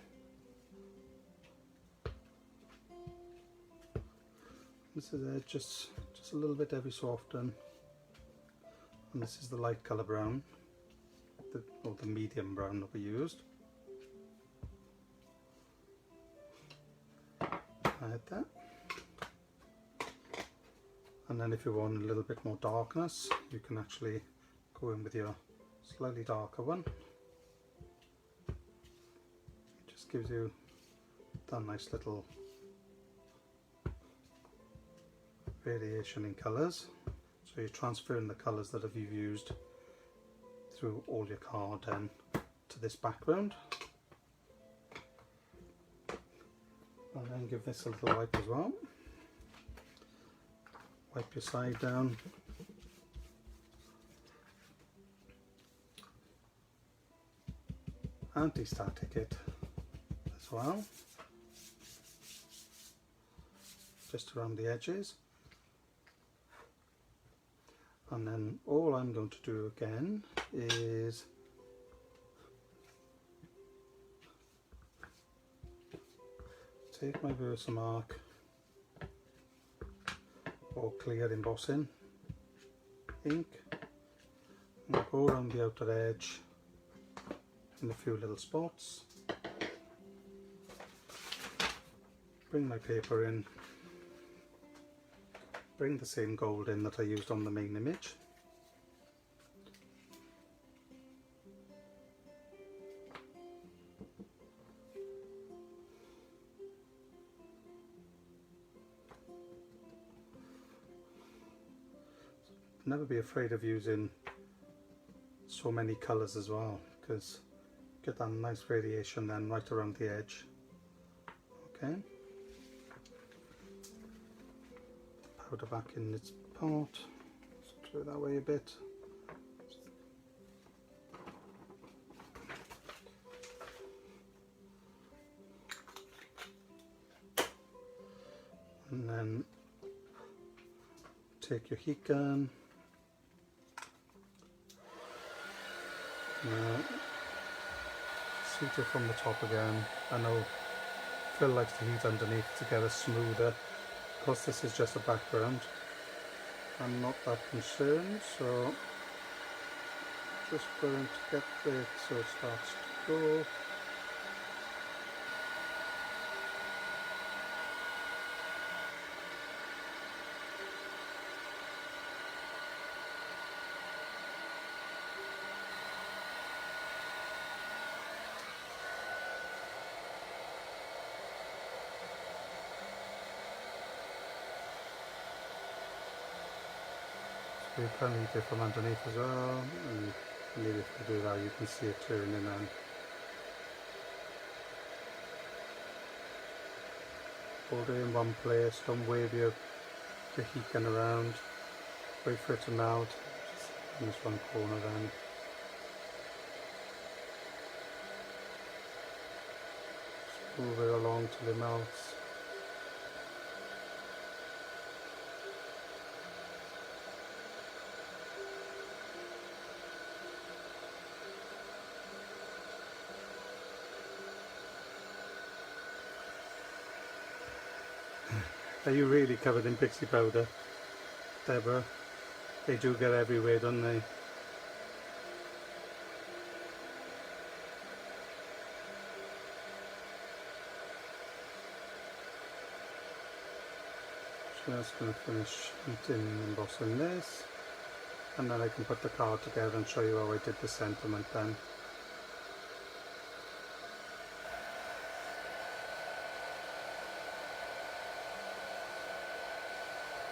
This is it, just a little bit every so often. And this is the light colour brown, or the medium brown that we used. Add that. And then if you want a little bit more darkness, you can actually go in with your slightly darker one. It just gives you that nice little variation in colours. So you're transferring the colours that you've used through all your card then to this background. And then give this a little wipe as well. Wipe your side down. Anti-static it as well, just around the edges. And then all I'm going to do again is take my Versamark or clear embossing ink and go around the outer edge in a few little spots. Bring my paper in, bring the same gold in that I used on the main image. Never be afraid of using so many colours as well, because you get that nice variation then right around the edge. Okay. Powder back in its pot. Just do it that way a bit. And then take your heat gun. Seat it from the top again. I know Phil likes the heat underneath to get a smoother. Because this is just a background, I'm not that concerned, so just going to get it so it starts to go. You can heat it from underneath as well, and maybe if you do that you can see it turning and hold it in one place, don't wave your heat gun around, wait for it to melt, just in this one corner then. Just move it along till it melts. Are you really covered in pixie powder, Deborah? They do get everywhere, don't they? Just going to finish embossing this, and then I can put the card together and show you how I did the sentiment then.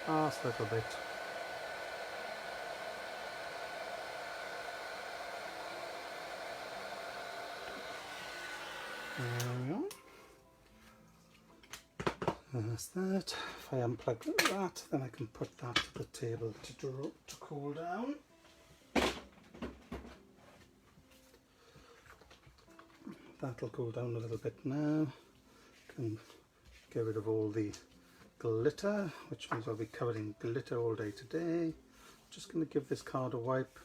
Last little bit. There we go. That's that. If I unplug that, then I can put that to the table to cool down. That'll cool down a little bit now. Can get rid of all the glitter, which means I'll be covered in glitter all day today. Just going to give this card a wipe,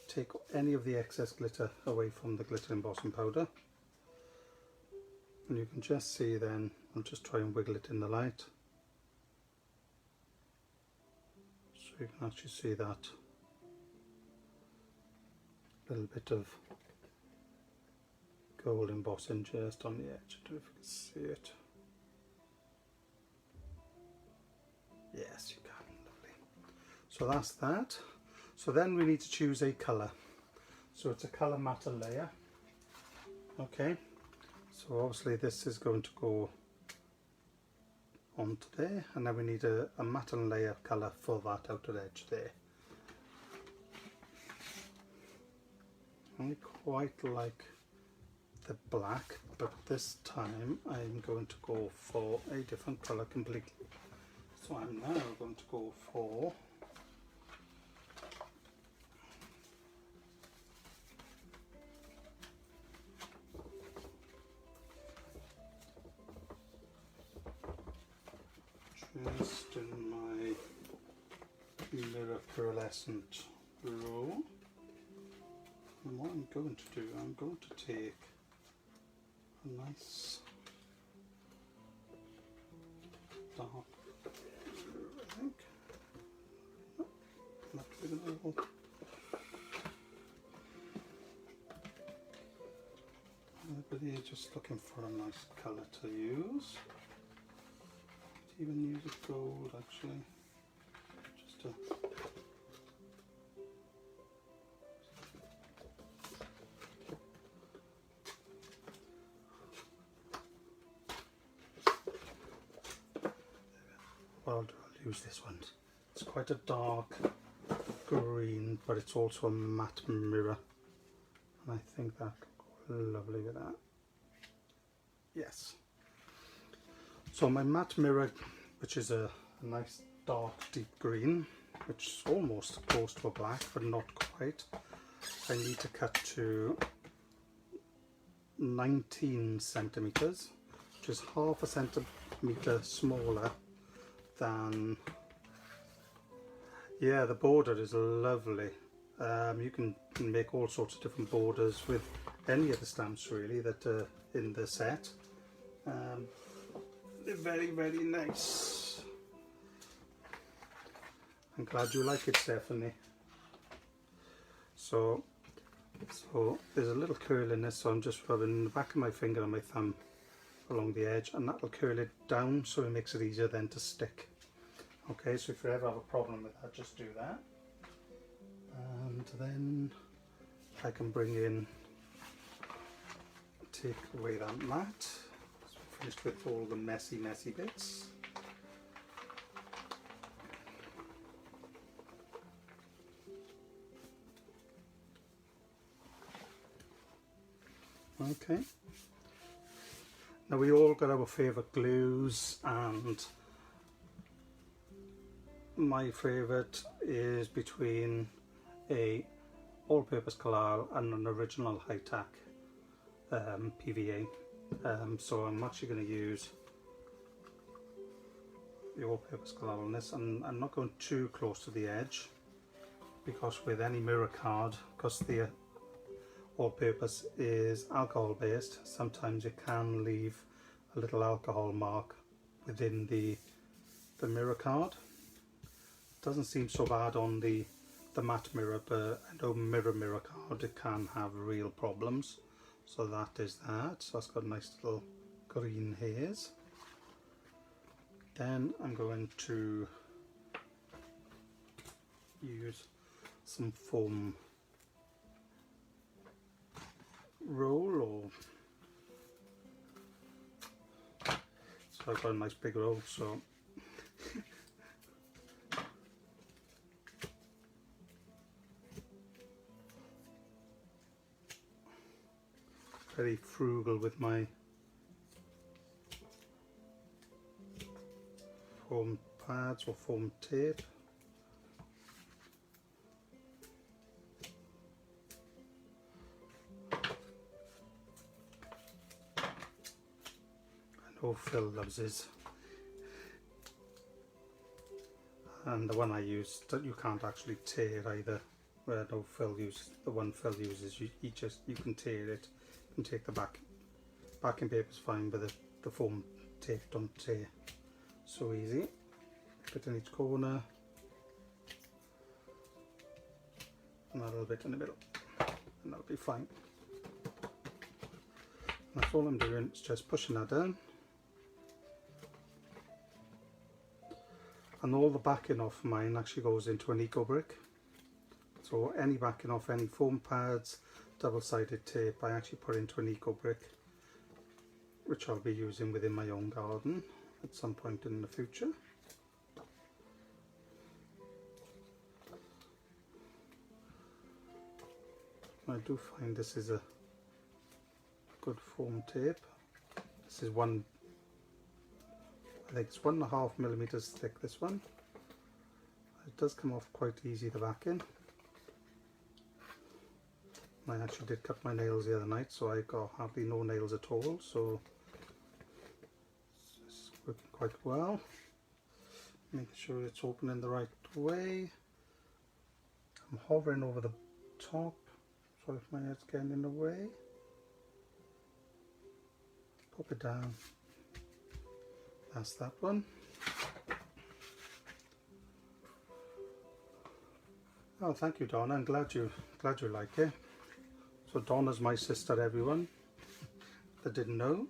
take any of the excess glitter away from the glitter embossing powder. And you can just see then, I'll just try and wiggle it in the light. So you can actually see that little bit of gold embossing just on the edge. I don't know if you can see it. Yes, you can. Lovely. So that's that. So then we need to choose a colour. So it's a colour matter layer. Okay. So obviously this is going to go onto there, and then we need a matte and layer colour for that outer edge there. I quite like the black, but this time I'm going to go for a different colour completely. So I'm now going to go for just in my mirror pearlescent row. And what I'm going to do, I'm going to take a nice dark, I think, no, not big enough. Everybody just looking for a nice colour to use. Even use a gold actually, just to I'll use this one. It's quite a dark green, but it's also a matte mirror, and I think that will go lovely with that. Yes. So my matte mirror, which is a nice dark deep green, which is almost close to a black but not quite, I need to cut to 19 centimeters, which is half a centimeter smaller than, yeah, the border is lovely. You can make all sorts of different borders with any of the stamps really that are in the set. They're very, very nice. I'm glad you like it, Stephanie. So there's a little curl in this, so I'm just rubbing the back of my finger and my thumb along the edge, and that will curl it down so it makes it easier then to stick. Okay, so if you ever have a problem with that, just do that. And then I can bring in, take away that mat. Finished with all the messy bits. Okay. Now we all got our favourite glues, and my favourite is between a all-purpose collal and an original high-tack PVA. So I'm actually going to use the all-purpose collal on this, and I'm not going too close to the edge, because with any mirror card, because the all-purpose is alcohol based, sometimes it can leave a little alcohol mark within the the mirror card. Doesn't seem so bad on the matte mirror, but I know mirror card, it can have real problems. So that is that. So that's got a nice little green haze. Then I'm going to use some foam roll, so I've got a nice big roll, so very frugal with my foam pads or foam tape. I know Phil loves his, and the one I use you can't actually tear either. Where no Phil uses, the one Phil uses, you can tear it. You can take the backing paper's fine, but the foam tape don't tear so easy. Bit in each corner and a little bit in the middle, and that'll be fine. And that's all I'm doing, is just pushing that down. And all the backing off mine actually goes into an eco brick. So any backing off any foam pads, double-sided tape, I actually put into an eco brick, which I'll be using within my own garden at some point in the future. I do find this is a good foam tape. This is I think it's 1.5 millimeters thick, this one. It does come off quite easy, the backing. I actually did cut my nails the other night, so I got hardly no nails at all, so it's working quite well. Making sure it's opening the right way. I'm hovering over the top, sorry if my head's getting in the way. Pop it down. That's that one. Oh, thank you, Donna. I'm glad you like it. So Donna's my sister, everyone that didn't know.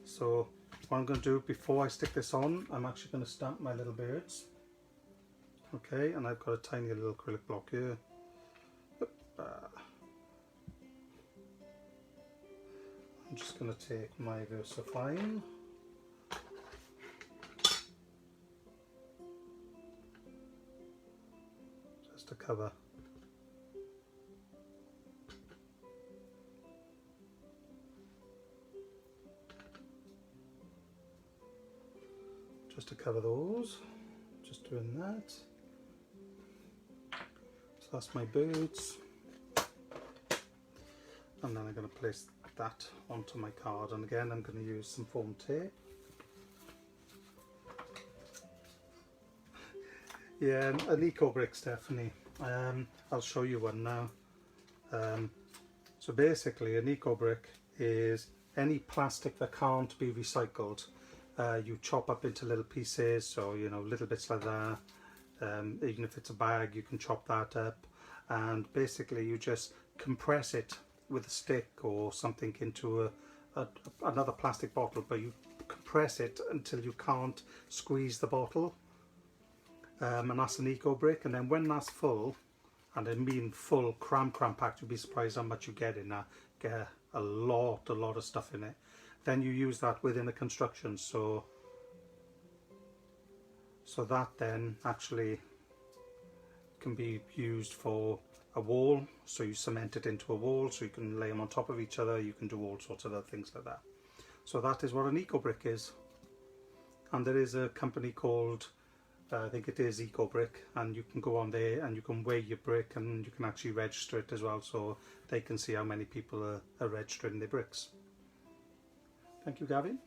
So what I'm going to do before I stick this on, I'm actually going to stamp my little birds. Okay, and I've got a tiny little acrylic block here. I'm just going to take my VersaFine. Just to cover. Just to cover those. Just doing that. So that's my birds. And then I'm going to place that onto my card, and again I'm going to use some foam tape. Yeah, an eco brick, Stephanie. I'll show you one now. So basically an eco brick is any plastic that can't be recycled. You chop up into little pieces, so you know, little bits like that. Even if it's a bag, you can chop that up, and basically you just compress it with a stick or something into another plastic bottle, but you compress it until you can't squeeze the bottle, and that's an eco brick. And then when that's full, and I mean full, cram packed, you'll be surprised how much you get in that. Get a lot of stuff in it. Then you use that within a construction, so that then actually can be used for a wall. So you cement it into a wall, so you can lay them on top of each other. You can do all sorts of other things like that. So that is what an eco brick is. And there is a company called, I think it is Eco Brick, and you can go on there and you can weigh your brick, and you can actually register it as well, so they can see how many people are registering their bricks. Thank you, Gavin.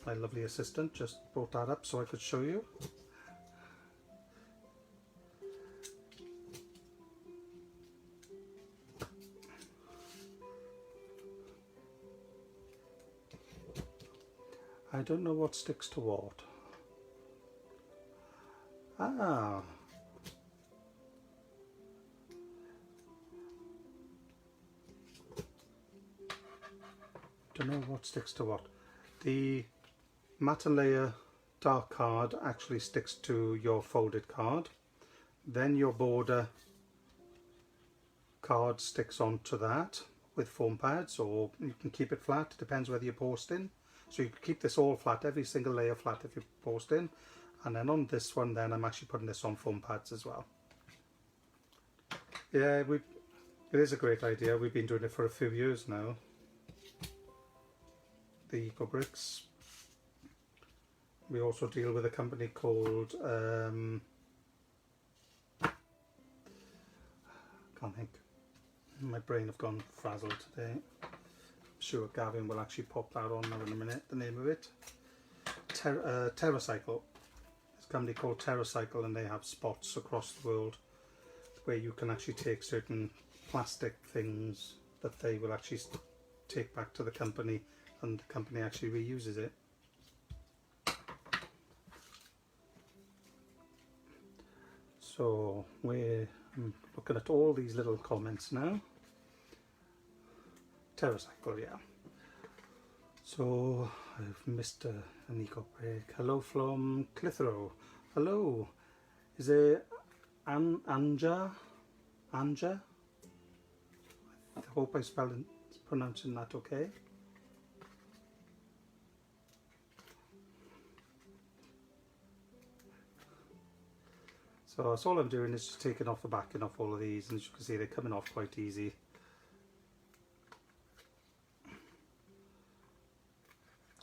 My lovely assistant just brought that up so I could show you. I don't know what sticks to what. Ah, don't know what sticks to what. The matte layer dark card actually sticks to your folded card. Then your border card sticks onto that with foam pads, or you can keep it flat, it depends whether you're posting. So you can keep this all flat, every single layer flat if you're posting. And then on this one then I'm actually putting this on foam pads as well. Yeah, it is a great idea. We've been doing it for a few years now. The Eco Bricks. We also deal with a company called can't think. My brain have gone frazzled today. I'm sure Gavin will actually pop that on now in a minute, the name of it. TerraCycle. There's a company called TerraCycle, and they have spots across the world where you can actually take certain plastic things that they will actually take back to the company, and the company actually reuses it. So we're looking at all these little comments now. TerraCycle, yeah. So I've missed an eco break. Hello from Clitheroe. Hello. Is it Anja? Anja? I hope I'm pronouncing that okay. So that's all I'm doing is just taking off the backing off all of these, and as you can see they're coming off quite easy.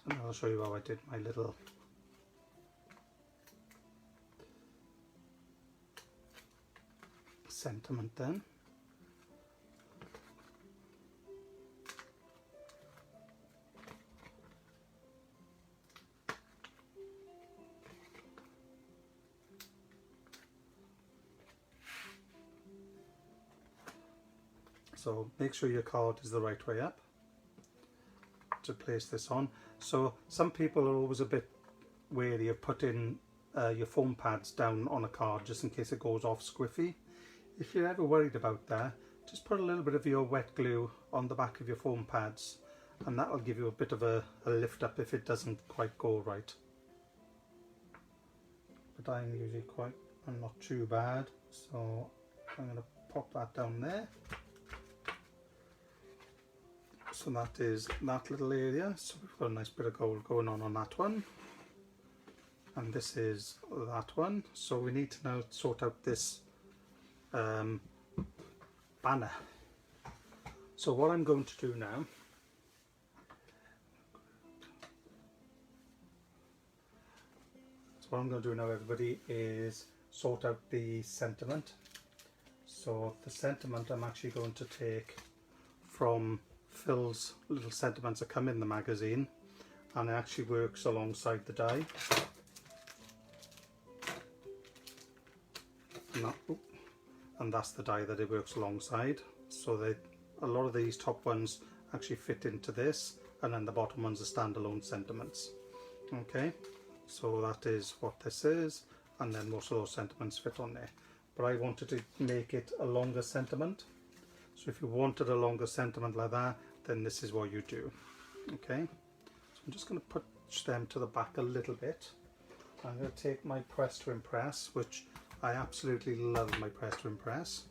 And I'll show you how I did my little sentiment then. So make sure your card is the right way up to place this on. So some people are always a bit wary of putting your foam pads down on a card just in case it goes off squiffy. If you're ever worried about that, just put a little bit of your wet glue on the back of your foam pads, and that will give you a bit of a lift up if it doesn't quite go right. But I'm not too bad, so I'm going to pop that down there. So that is that little area. So we've got a nice bit of gold going on that one. And this is that one. So we need to now sort out this banner. So what I'm going to do now, everybody, is sort out the sentiment. So the sentiment I'm actually going to take from Phil's little sentiments that come in the magazine, and it actually works alongside the die. And that's the die that it works alongside. So a lot of these top ones actually fit into this, and then the bottom ones are standalone sentiments. Okay, so that is what this is, and then most of those sentiments fit on there. But I wanted to make it a longer sentiment. So if you wanted a longer sentiment like that, then this is what you do. Okay, so I'm just going to push them to the back a little bit. I'm going to take my Press to Impress, which I absolutely love my Press to Impress.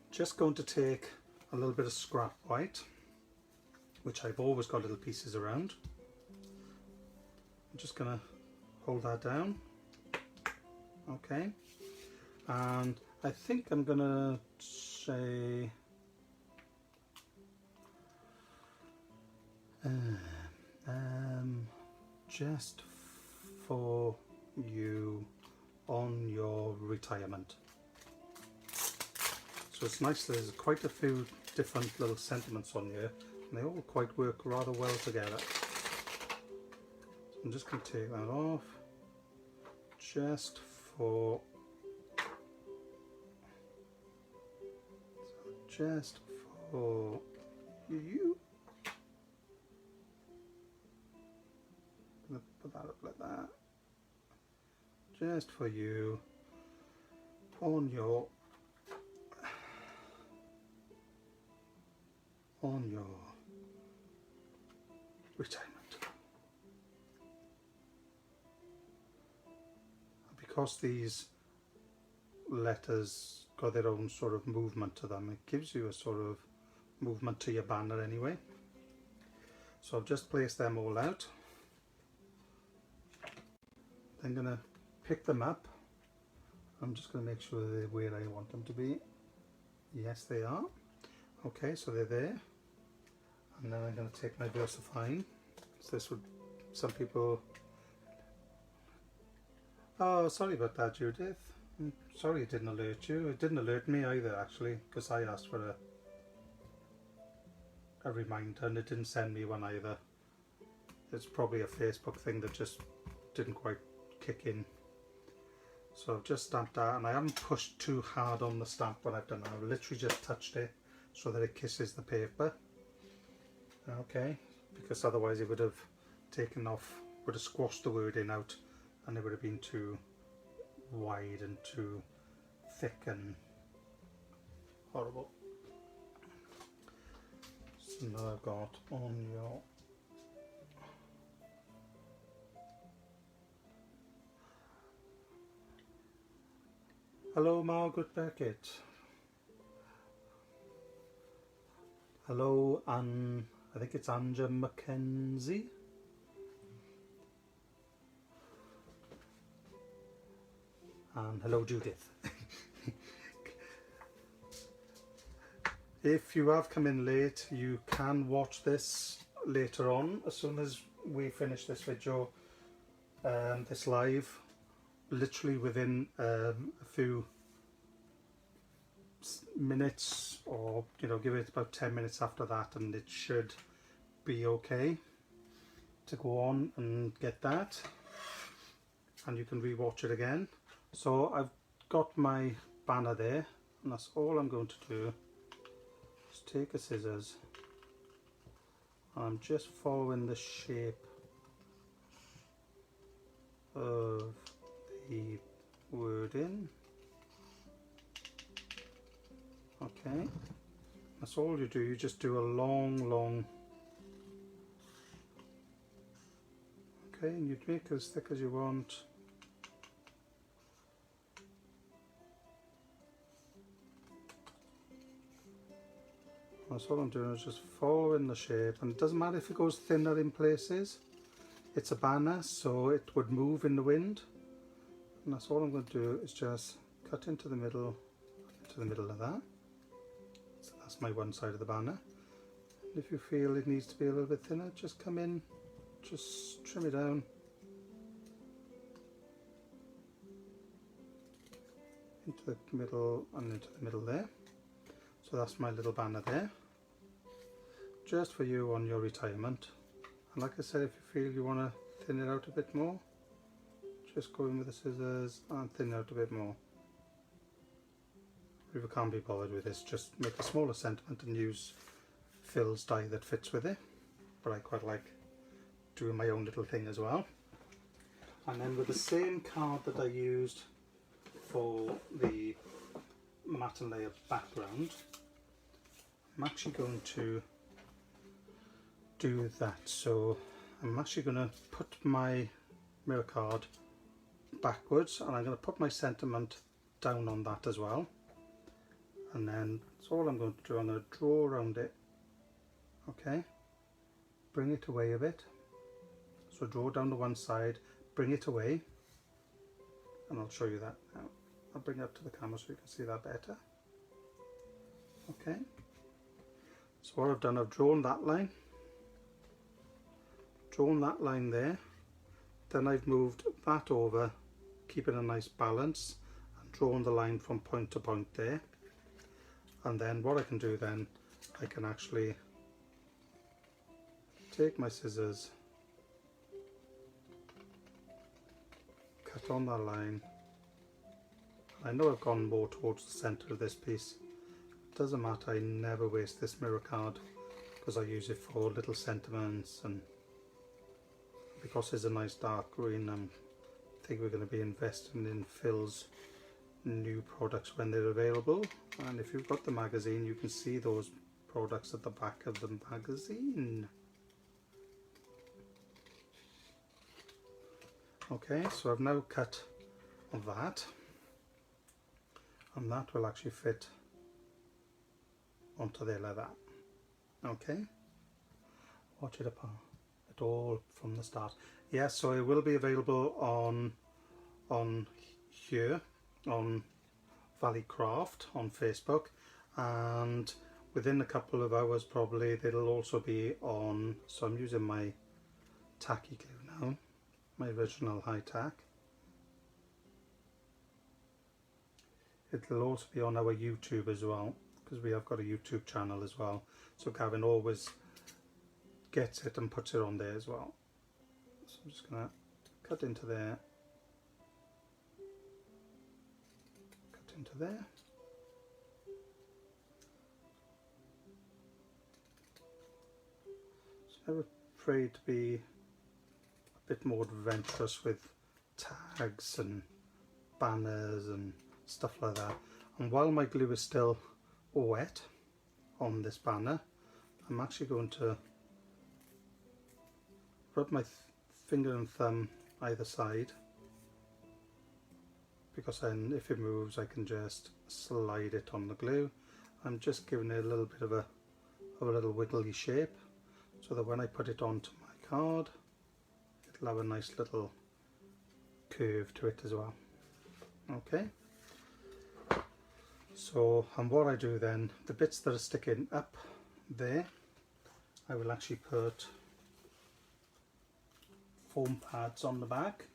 Just going to take a little bit of scrap white, which I've always got little pieces around. I'm just going to hold that down. Okay, and I think I'm going to say just for you on your retirement. So it's nice, there's quite a few different little sentiments on here, and they all quite work rather well together. So I'm just going to take that off. Just for you. put that up like that, just for you on your retirement. Because these letters got their own sort of movement to them, it gives you a sort of movement to your banner anyway. So I've just placed them all out. I'm going to pick them up. I'm just going to make sure they're where I want them to be. Yes, they are. Okay, so they're there. And then I'm going to take my VersaFine. So this would, some people, oh, sorry about that, Judith. I'm sorry it didn't alert you. It didn't alert me either, actually, because I asked for a reminder and it didn't send me one either. It's probably a Facebook thing that just didn't quite kick in. So I've just stamped that, and I haven't pushed too hard on the stamp when I've done that. I've literally just touched it so that it kisses the paper. Okay, because otherwise it would have taken off, would have squashed the wording out, and it would have been too wide and too thick and horrible. So now I've got on your hello Margaret Beckett. Hello Anne, I think it's Anja Mackenzie. And hello Judith. If you have come in late, you can watch this later on as soon as we finish this video, this live, literally within a few minutes, or give it about 10 minutes after that, and it should be okay to go on and get that, and you can re-watch it again. So I've got my banner there, and that's all I'm going to do. Just take a scissors, and I'm just following the shape of the wording. Okay, that's all you do. You just do a long, okay, and you make it as thick as you want. That's all I'm doing, is just following the shape, and it doesn't matter if it goes thinner in places. It's a banner, so it would move in the wind, and that's all I'm going to do, is just cut into the middle of that. So that's my one side of the banner. And if you feel it needs to be a little bit thinner, just come in, just trim it down. Into the middle and into the middle there. So that's my little banner there, just for you on your retirement. And like I said, if you feel you want to thin it out a bit more, just go in with the scissors and thin it out a bit more. If you can't be bothered with this, just make a smaller sentiment and use Phil's die that fits with it. But I quite like doing my own little thing as well. And then with the same card that I used for the matte and layer background, I'm actually going to do that. So I'm actually going to put my mirror card backwards, and I'm going to put my sentiment down on that as well. And then that's all I'm going to do. I'm going to draw around it. Okay, bring it away a bit. So draw down to one side, bring it away, and I'll show you that now. I'll bring it up to the camera so you can see that better. Okay, so what I've done, I've drawn that line there, then I've moved that over, keeping a nice balance, and drawn the line from point to point there. And then what I can do then, I can actually take my scissors, cut on that line. I know I've gone more towards the centre of this piece. It doesn't matter, I never waste this mirror card because I use it for little sentiments and because it's a nice dark green, I think we're going to be investing in Phil's new products when they're available. And if you've got the magazine, you can see those products at the back of the magazine. Okay, so I've now cut that, and that will actually fit onto there like that. Okay, watch it apart, it all from the start. Yes, so it will be available on here, on Valley Craft on Facebook, and within a couple of hours probably it'll also be on, so I'm using my tacky glue now, my original high tack. It'll also be on our YouTube as well, because we have got a YouTube channel as well, so Gavin always gets it and puts it on there as well. So I'm just going to cut into there, cut into there. So never afraid to be a bit more adventurous with tags and banners and stuff like that. And while my glue is still wet on this banner, I'm actually going to rub my finger and thumb either side, because then if it moves I can just slide it on the glue. I'm just giving it a little bit of a little wiggly shape, so that when I put it onto my card it'll have a nice little curve to it as well. Okay, so and what I do then, the bits that are sticking up there, I will actually put foam pads on the back.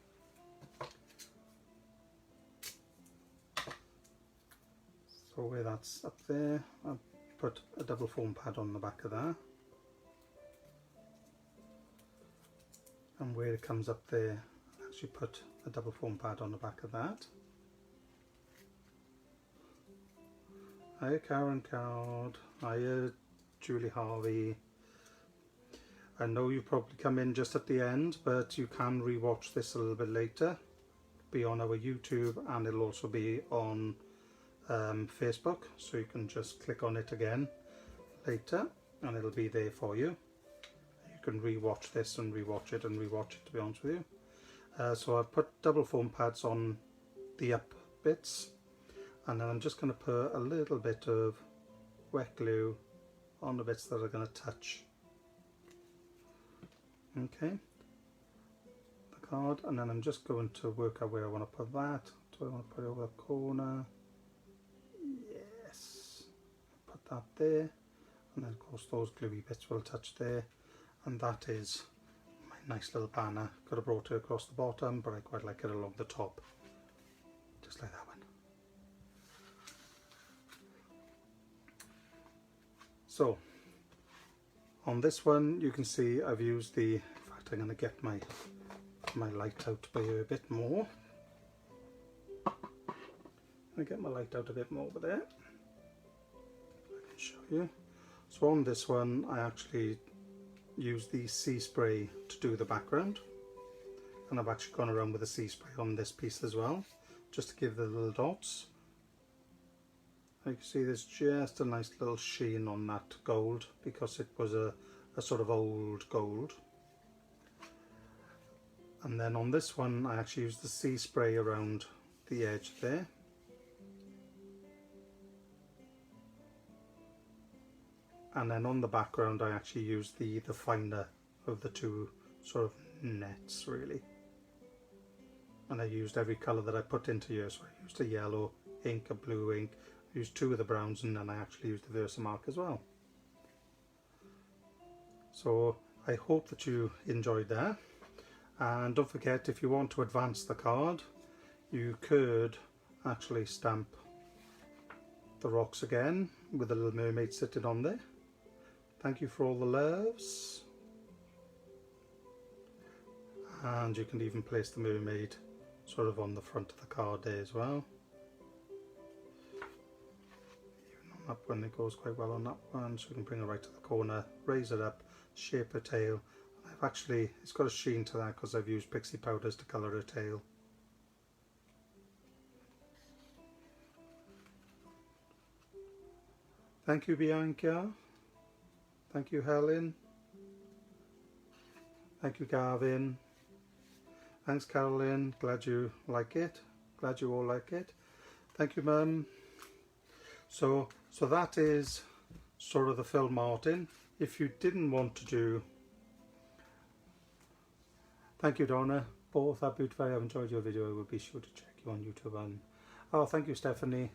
So where that's up there, I'll put a double foam pad on the back of that. And where it comes up there, I'll actually put a double foam pad on the back of that. Hiya Karen Card, hiya Julie Harvey. I know you probably come in just at the end, but you can rewatch this a little bit later. It'll be on our YouTube, and it'll also be on Facebook, so you can just click on it again later and it'll be there for you. You can rewatch this and rewatch it and rewatch it, to be honest with you. So I've put double foam pads on the up bits, and then I'm just going to put a little bit of wet glue on the bits that are going to touch. Okay, the card, and then I'm just going to work out where I want to put that. Do I want to put it over the corner? Yes, put that there, and then of course those gluey bits will touch there, and that is my nice little banner. Could have brought it across the bottom, but I quite like it along the top, just like that one. So on this one you can see I've used the, in fact I'm going to get my light out by a bit more. I get my light out a bit more over there. I can show you. So on this one I actually used the sea spray to do the background, and I've actually gone around with the sea spray on this piece as well, just to give the little dots. You can see there's just a nice little sheen on that gold, because it was a sort of old gold. And then on this one I actually used the sea spray around the edge there. And then on the background I actually used the finer of the two sort of nets really. And I used every colour that I put into here, so I used a yellow ink, a blue ink, I used two of the browns, and then I actually used the Versamark as well. So I hope that you enjoyed that, and don't forget, if you want to advance the card, you could actually stamp the rocks again with a little mermaid sitting on there. Thank you for all the loves, and you can even place the mermaid sort of on the front of the card there as well. Even on that one it goes quite well on that one, so you can bring it right to the corner, raise it up, shape a tail, it's got a sheen to that because I've used pixie powders to colour her tail. Thank you, Bianca. Thank you, Helen. Thank you, Gavin. Thanks, Carolyn. Glad you like it. Glad you all like it. Thank you, Mum. So that is sort of the Phil Martin. If you didn't want to do... Thank you, Donna. Both are beautiful. I have enjoyed your video. I will be sure to check you on YouTube. And oh, thank you, Stephanie.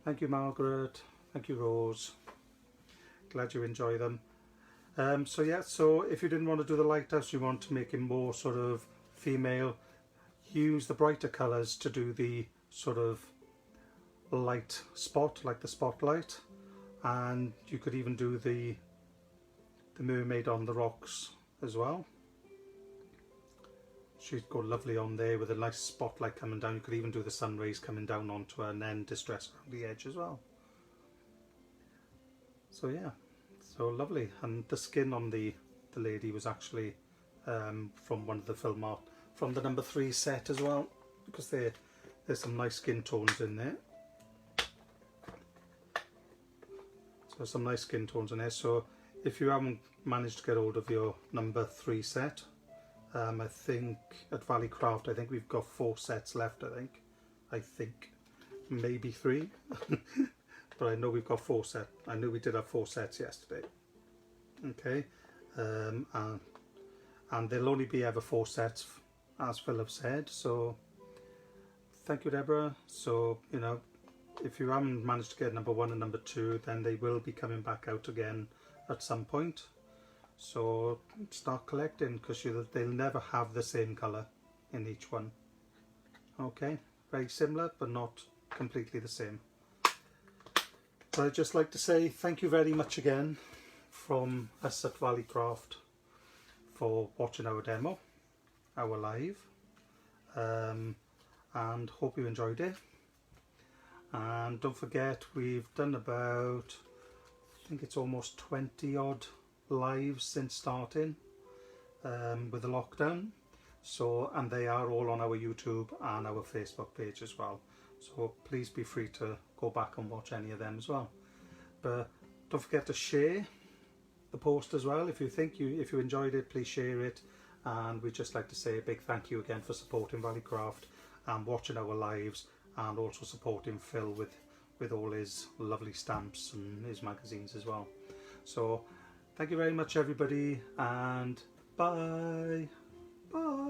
Thank you, Margaret. Thank you, Rose. Glad you enjoy them. So yeah, so if you didn't want to do the Lighthouse, you want to make it more sort of female, use the brighter colours to do the sort of light spot, like the spotlight. And you could even do the mermaid on the rocks as well. She'd go lovely on there with a nice spotlight coming down. You could even do the sun rays coming down onto her and then distress around the edge as well. So yeah, so lovely. And the skin on the lady was actually from one of the film art, from the number 3 set as well, because there's some nice skin tones in there. So some nice skin tones in there. So if you haven't managed to get hold of your number 3 set, I think at Valley Craft, I think we've got 4 sets left. I think maybe 3. But I know we've got 4 sets. I knew we did have 4 sets yesterday. Okay, and there'll only be ever 4 sets, as Philip said. So thank you, Deborah. So you know, if you haven't managed to get number 1 and number 2, then they will be coming back out again at some point. So start collecting, because they'll never have the same colour in each one. Okay, very similar, but not completely the same. So I'd just like to say thank you very much again from us at Valley Craft for watching our demo, our live, and hope you enjoyed it. And don't forget, we've done about, I think it's almost 20 odd lives since starting with the lockdown. So, and they are all on our YouTube and our Facebook page as well. So please be free to go back and watch any of them as well. But don't forget to share the post as well. If you enjoyed it, please share it. And we'd just like to say a big thank you again for supporting Valley Craft and watching our lives, and also supporting Phil with all his lovely stamps and his magazines as well. So thank you very much, everybody, and bye. Bye.